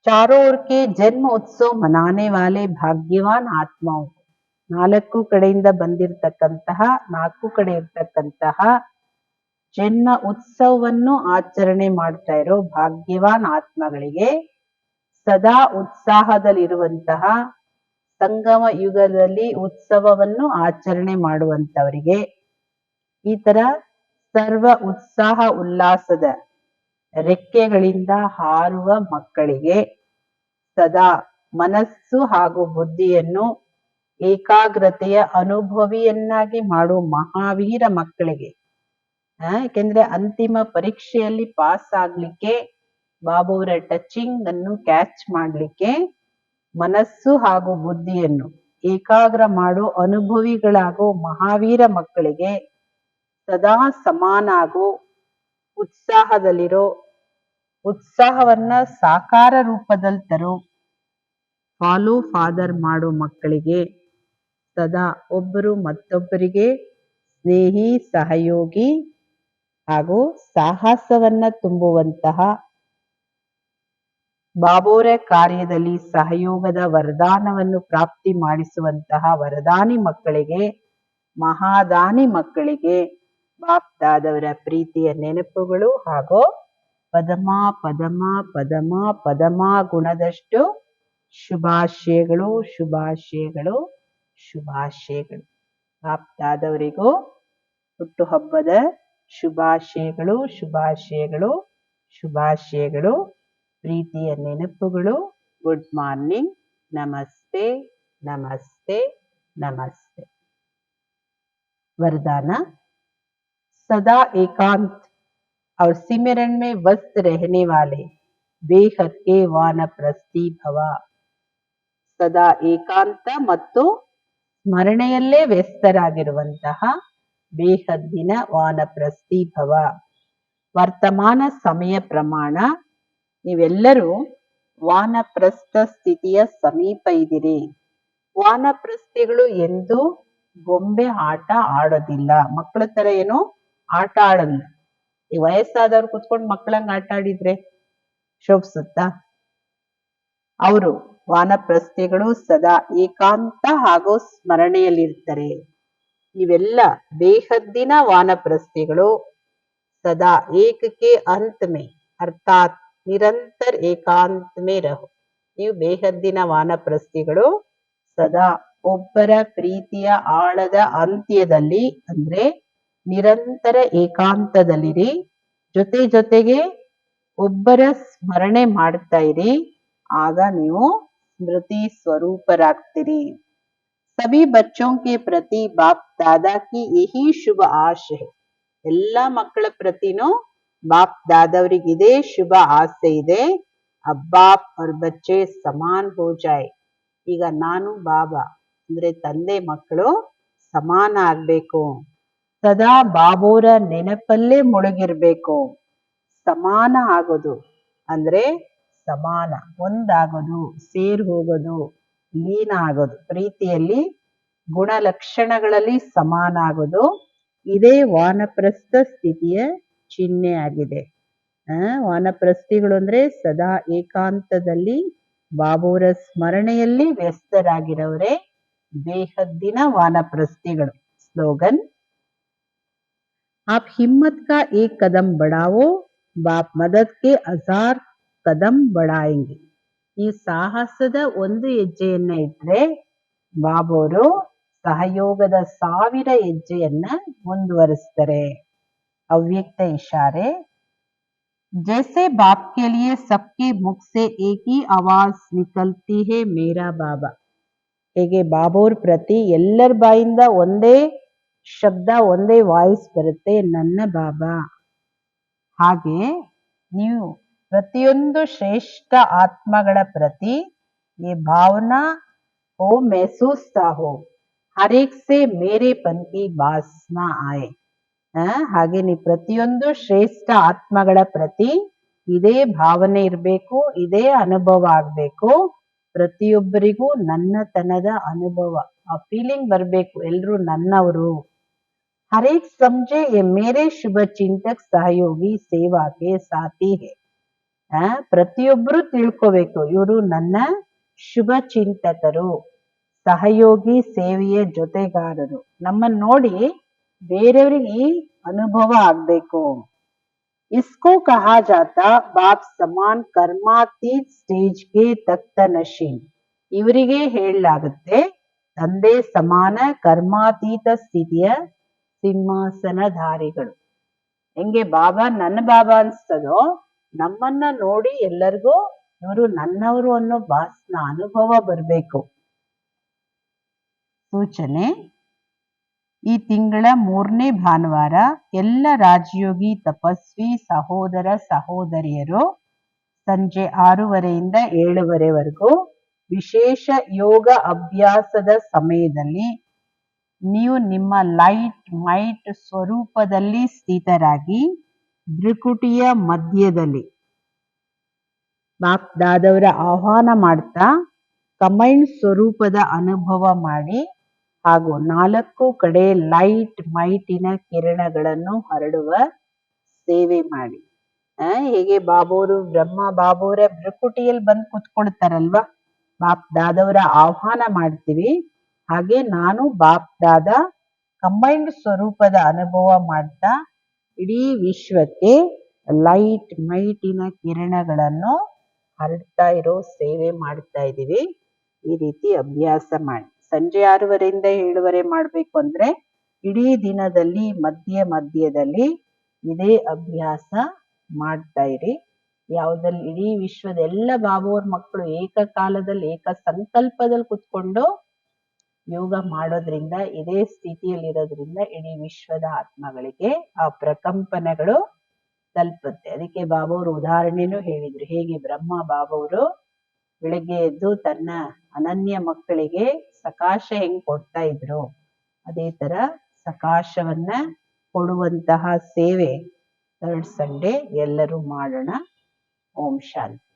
चारों ओर के जन्म उत्सव मनाने वाले भाग्यवान आत्माओं, 4 ಕಡೆಯಿಂದ ಬಂದಿರತಕ್ಕಂತಹ 4 ಕಡೆ ಇರ್ತಕ್ಕಂತಹ ಜನ್ಮ ಉತ್ಸವವನ್ನು ಆಚರಣೆ ಮಾಡ್ತಾ ಇರೋ ಭಾಗ್ಯವಾನ್ ಆತ್ಮಗಳಿಗೆ, ಸದಾ ಉತ್ಸಾಹದಲ್ಲಿರುವಂತಹ, ಸಂಗಮ ಯುಗದಲ್ಲಿ ಉತ್ಸವವನ್ನು ಆಚರಣೆ ಮಾಡುವಂತವರಿಗೆ, ಈ ತರ ಸರ್ವ ಉತ್ಸಾಹ ಉಲ್ಲಾಸದ ರೆಕ್ಕೆಗಳಿಂದ ಹಾರುವ ಮಕ್ಕಳಿಗೆ, ಸದಾ ಮನಸ್ಸು ಹಾಗೂ ಬುದ್ಧಿಯನ್ನು ಏಕಾಗ್ರತೆಯ ಅನುಭವಿಯನ್ನಾಗಿ ಮಾಡುವ ಮಹಾವೀರ ಮಕ್ಕಳಿಗೆ, ಯಾಕೆಂದ್ರೆ ಅಂತಿಮ ಪರೀಕ್ಷೆಯಲ್ಲಿ ಪಾಸ್ ಆಗ್ಲಿಕ್ಕೆ, ಬಾಬುವರ ಟಚಿಂಗ್ ಅನ್ನು ಕ್ಯಾಚ್ ಮಾಡ್ಲಿಕ್ಕೆ ಮನಸ್ಸು ಹಾಗೂ ಬುದ್ಧಿಯನ್ನು ಏಕಾಗ್ರ ಮಾಡೋ ಅನುಭವಿಗಳಾಗೋ ಮಹಾವೀರ ಮಕ್ಕಳಿಗೆ, ಸದಾ ಸಮಾನ ಆಗೋ ಉತ್ಸಾಹದಲ್ಲಿರೋ, ಉತ್ಸಾಹವನ್ನ ಸಾಕಾರ ರೂಪದಲ್ಲಿ ತರೋ ಫಾಲೋ ಫಾದರ್ ಮಾಡೋ ಮಕ್ಕಳಿಗೆ, ಸದಾ ಒಬ್ಬರು ಮತ್ತೊಬ್ಬರಿಗೆ ಸ್ನೇಹಿ ಸಹಯೋಗಿ ಹಾಗೂ ಸಾಹಸವನ್ನ ತುಂಬುವಂತಹ, ಬಾಬೋರ ಕಾರ್ಯದಲ್ಲಿ ಸಹಯೋಗದ ವರದಾನವನ್ನು ಪ್ರಾಪ್ತಿ ಮಾಡಿಸುವಂತಹ ವರದಾನಿ ಮಕ್ಕಳಿಗೆ, ಮಹಾದಾನಿ ಮಕ್ಕಳಿಗೆ ಬಾಪ್ದಾದವರ ಪ್ರೀತಿಯ ನೆನಪುಗಳು ಹಾಗೂ ಪದಮ ಪದಮ ಪದಮ ಪದಮ ಗುಣದಷ್ಟು ಶುಭಾಶಯಗಳು ಶುಭಾಶಯಗಳು ಶುಭಾಶಯಗಳು. ಬಾಪ್ದಾದವರಿಗೂ ಹುಟ್ಟುಹಬ್ಬದ ಶುಭಾಶಯಗಳು ಶುಭಾಶಯಗಳು ಶುಭಾಶಯಗಳು, ಪ್ರೀತಿಯ ನೆನಪುಗಳು. ಗುಡ್ ಮಾರ್ನಿಂಗ್, ನಮಸ್ತೆ ನಮಸ್ತೆ ನಮಸ್ತೆ. वरदान, सदा एकांत और सिमरन में व्यस्त रहने वाले बेहद के ವಾನಪ್ರಸ್ಥಿ ಭವ. ಸದಾ ಏಕಾಂತ ಮತ್ತು ಸ್ಮರಣೆಯಲ್ಲೇ ವ್ಯಸ್ತರಾಗಿರುವಂತಹ ಬೇಹದ್ದಿನ ವಾನಪ್ರಸ್ಥಿ ಭವ. ವರ್ತಮಾನ ಸಮಯ ಪ್ರಮಾಣ ನೀವೆಲ್ಲರೂ ವಾನಪ್ರಸ್ಥ ಸ್ಥಿತಿಯ ಸಮೀಪ ಇದ್ದೀರಿ. ವಾನಪ್ರಸ್ಥಿಗಳು ಎಂದು ಗೊಂಬೆ ಆಟ ಆಡೋದಿಲ್ಲ, ಮಕ್ಕಳ ತರ ಏನು ಆಟ ಆಡೋದಿಲ್ಲ. ಈ ವಯಸ್ಸಾದವ್ರು ಕುತ್ಕೊಂಡು ಮಕ್ಕಳಂಗ ಆಟ ಆಡಿದ್ರೆ ಶೋಭಿಸುತ್ತಾ? ಅವರು ವಾನಪ್ರಸ್ಥಿಗಳು ಸದಾ ಏಕಾಂತ ಹಾಗೂ ಸ್ಮರಣೆಯಲ್ಲಿರ್ತಾರೆ. ಇವೆಲ್ಲ ಬೇಹದ್ದಿನ ವಾನಪ್ರಸ್ಥಿಗಳು ಸದಾ ಏಕಕ್ಕೆ अंत में ಅರ್ಥಾತ್ ನಿರಂತರ ಏಕಾಂತ ಮೇ ರಹೋ. ನೀವು ಬೇಹದ್ದಿನ ವಾನಪ್ರಸ್ಥಿಗಳು ಸದಾ ಒಬ್ಬರ ಪ್ರೀತಿಯ ಆಳದ ಅಂತ್ಯದಲ್ಲಿ ಅಂದ್ರೆ ನಿರಂತರ ಏಕಾಂತದಲ್ಲಿರಿ. ಜೊತೆಗೆ ಒಬ್ಬರ ಸ್ಮರಣೆ ಮಾಡ್ತಾ ಇರಿ, ಆಗ ನೀವು ಸ್ಮೃತಿ ಸ್ವರೂಪರಾಗ್ತೀರಿ. ಸಭಿ ಬಚ್ಚೋं के प्रति बाप दादा की यही ಶುಭ ಆಶೆ. ಎಲ್ಲಾ ಮಕ್ಕಳ ಪ್ರತಿನೂ ಬಾಪ್ ದಾದವರಿಗೆ ಇದೇ ಶುಭ ಆಸೆ ಇದೆ. ಅಬ್ಬಾಪ್ ಅವ್ರ ಬಚ್ಚೆ ಸಮಾನ್ ಹೋ ಜಾಯ್. ಈಗ ನಾನು ಬಾಬಾ ಅಂದ್ರೆ ತಂದೆ ಮಕ್ಕಳು ಸಮಾನ ಆಗ್ಬೇಕು. ಸದಾ ಬಾಬೋರ ನೆನಪಲ್ಲೇ ಮುಳುಗಿರ್ಬೇಕು. ಸಮಾನ ಆಗೋದು ಅಂದ್ರೆ ಸಮಾನ ಒಂದಾಗೋದು, ಸೇರ್ ಹೋಗೋದು, ಲೀನ ಆಗೋದು, ಪ್ರೀತಿಯಲ್ಲಿ ಗುಣಲಕ್ಷಣಗಳಲ್ಲಿ ಸಮಾನ ಆಗೋದು, ಇದೇ ವಾನಪ್ರಸ್ಥ ಸ್ಥಿತಿಯ ಚಿಹ್ನೆ ಆಗಿದೆ. ವಾನಪ್ರಸ್ಥಿಗಳು ಅಂದ್ರೆ ಸದಾ ಏಕಾಂತದಲ್ಲಿ ಬಾಬೋರ ಸ್ಮರಣೆಯಲ್ಲಿ ವ್ಯಸ್ತರಾಗಿರೋರೇ ಬೇಹದ್ದಿನ ವಾನಪ್ರಸ್ಥಿಗಳು. ಸ್ಲೋಗನ್, आप हिम्मत का एक कदम बढ़ाओ, बाप मदद के 1000 कदम बढ़ाएंगे. ಈ ಸಾಹಸದ ಒಂದು ಹೆಜ್ಜೆಯನ್ನ ಇಟ್ರೆ ಬಾಬೋರು ಸಹಯೋಗದ 1000 ಹೆಜ್ಜೆಯನ್ನ ಮುಂದುವರಿಸ್ತಾರೆ. ಅವ್ಯಕ್ತ ಇಶಾರೆ, जैसे बाप के लिए सबके मुख से एक ही आवाज निकलती है मेरा बाबा. ಹೇಗೆ ಬಾಬೋರ್ ಪ್ರತಿ ಎಲ್ಲರ ಬಾಯಿಂದ ಒಂದೇ ಶಬ್ದ ಒಂದೇ ವಾಯ್ಸ್ ಬರುತ್ತೆ, ನನ್ನ ಬಾಬಾ. ಹಾಗೆ ನೀವು ಪ್ರತಿಯೊಂದು ಶ್ರೇಷ್ಠ ಆತ್ಮಗಳ ಪ್ರತಿ ಈ ಭಾವನಾ हो महसूसता हो, हर एक से मेरेपन की वासना आए. ಹಾಗೆ ನೀವು ಪ್ರತಿಯೊಂದು ಶ್ರೇಷ್ಠ ಆತ್ಮಗಳ ಪ್ರತಿ ಇದೇ ಭಾವನೆ ಇರಬೇಕು, ಇದೇ ಅನುಭವ ಆಗ್ಬೇಕು. ಪ್ರತಿಯೊಬ್ಬರಿಗೂ ನನ್ನತನದ ಅನುಭವ, ಆ ಫೀಲಿಂಗ್ ಬರ್ಬೇಕು, ಎಲ್ರು ನನ್ನವರು. हर एक समझे ये मेरे शुभ चिंतक सहयोगी सेवा के साथी है. ಪ್ರತಿಯೊಬ್ಬರು ತಿಳ್ಕೋಬೇಕು, ಇವರು ನನ್ನ ಶುಭ ಚಿಂತಕರು, ಸಹಯೋಗಿ ಸೇವೆಯ ಜೊತೆಗಾರರು. ನಮ್ಮನ್ನು ನೋಡಿ ಬೇರೆಯವರಿಗೆ ಈ ಅನುಭವ ಆಗ್ಬೇಕು. इसको कहा जाता बाप समान कर्मातीत स्टेज के तख्त नशीन. ಇವರಿಗೆ ಹೇಳಲಾಗುತ್ತೆ ತಂದೆ ಸಮಾನ ಕರ್ಮಾತೀತ ಸ್ಥಿತಿಯ ಸಿಂಹಾಸನಧಾರಿಗಳು. ಹೆಂಗೆ ಬಾಬಾ ನನ್ನ ಬಾಬಾ ಅನ್ಸ್ತದೋ, ನಮ್ಮನ್ನ ನೋಡಿ ಎಲ್ಲರಿಗೂ ಇವರು ನನ್ನವರು ಅನ್ನೋ ಭಾಸನ ಅನುಭವ ಬರ್ಬೇಕು. ಸೂಚನೆ: ಈ ತಿಂಗಳ 3ನೇ ಭಾನುವಾರ ಎಲ್ಲ ರಾಜಯೋಗಿ ತಪಸ್ವಿ ಸಹೋದರ ಸಹೋದರಿಯರು ಸಂಜೆ 6:30ಯಿಂದ 7:30ವರೆಗೂ ವಿಶೇಷ ಯೋಗ ಅಭ್ಯಾಸದ ಸಮಯದಲ್ಲಿ ನೀವು ನಿಮ್ಮ ಲೈಟ್ ಮೈಟ್ ಸ್ವರೂಪದಲ್ಲಿ ಸ್ಥಿತರಾಗಿ ಭ್ರುಕುಟಿಯ ಮಧ್ಯದಲ್ಲಿ ಬಾಪ್ ದಾದವರ ಆಹ್ವಾನ ಮಾಡ್ತಾ ಕಮೈಂಡ್ ಸ್ವರೂಪದ ಅನುಭವ ಮಾಡಿ ಹಾಗೂ 4 ಕಡೆ ಲೈಟ್ ಮೈಟಿನ ಕಿರಣಗಳನ್ನು ಹರಡುವ ಸೇವೆ ಮಾಡಿ. ಹೇಗೆ ಬಾಬೋರು ಬ್ರಹ್ಮ ಬಾಬೋರ ಭ್ರುಕುಟಿಯಲ್ಲಿ ಬಂದು ಕುತ್ಕೊಳ್ತಾರಲ್ವಾ, ಬಾಪ್ ದಾದವರ ಆಹ್ವಾನ ಮಾಡ್ತೀವಿ, ಹಾಗೆ ನಾನು ಬಾಪ್ ದಾದ ಕಂಬೈನ್ಡ್ ಸ್ವರೂಪದ ಅನುಭವ ಮಾಡ್ತಾ ಇಡೀ ವಿಶ್ವಕ್ಕೆ ಲೈಟ್ ಮೈಟಿನ ಕಿರಣಗಳನ್ನು ಹರಡ್ತಾ ಇರೋ ಸೇವೆ ಮಾಡ್ತಾ ಇದ್ದೀವಿ. ಈ ರೀತಿ ಅಭ್ಯಾಸ ಮಾಡಿ ಸಂಜೆ 6:30ಯಿಂದ 7:30 ಮಾಡ್ಬೇಕು ಅಂದ್ರೆ ಇಡೀ ದಿನದಲ್ಲಿ ಮಧ್ಯದಲ್ಲಿ ಇದೇ ಅಭ್ಯಾಸ ಮಾಡ್ತಾ ಇರಿ. ಯಾವುದಲ್ಲಿ ಇಡೀ ವಿಶ್ವದ ಎಲ್ಲ ಬಾಬೋರ್ ಮಕ್ಕಳು ಏಕಕಾಲದಲ್ಲಿ ಏಕ ಸಂಕಲ್ಪದಲ್ಲಿ ಕುತ್ಕೊಂಡು ಯೋಗ ಮಾಡೋದ್ರಿಂದ, ಇದೇ ಸ್ಥಿತಿಯಲ್ಲಿ ಇರೋದ್ರಿಂದ ಇಡೀ ವಿಶ್ವದ ಆತ್ಮಗಳಿಗೆ ಆ ಪ್ರಕಂಪನಗಳು ತಲುಪುತ್ತೆ. ಅದಕ್ಕೆ ಬಾಬೋರು ಉದಾಹರಣೆನೂ ಹೇಳಿದ್ರು, ಹೇಗೆ ಬ್ರಹ್ಮ ಬಾಬೋರು ಬೆಳಗ್ಗೆ ಎದ್ದು ತನ್ನ ಅನನ್ಯ ಮಕ್ಕಳಿಗೆ ಸಕಾಶ ಹೆಂಗ್ ಕೊಡ್ತಾ ಇದ್ರು, ಅದೇ ತರ ಸಕಾಶವನ್ನ ಕೊಡುವಂತಹ ಸೇವೆ ಥರ್ಡ್ ಸಂಡೇ ಎಲ್ಲರೂ ಮಾಡೋಣ. ಓಂ ಶಾಂತಿ.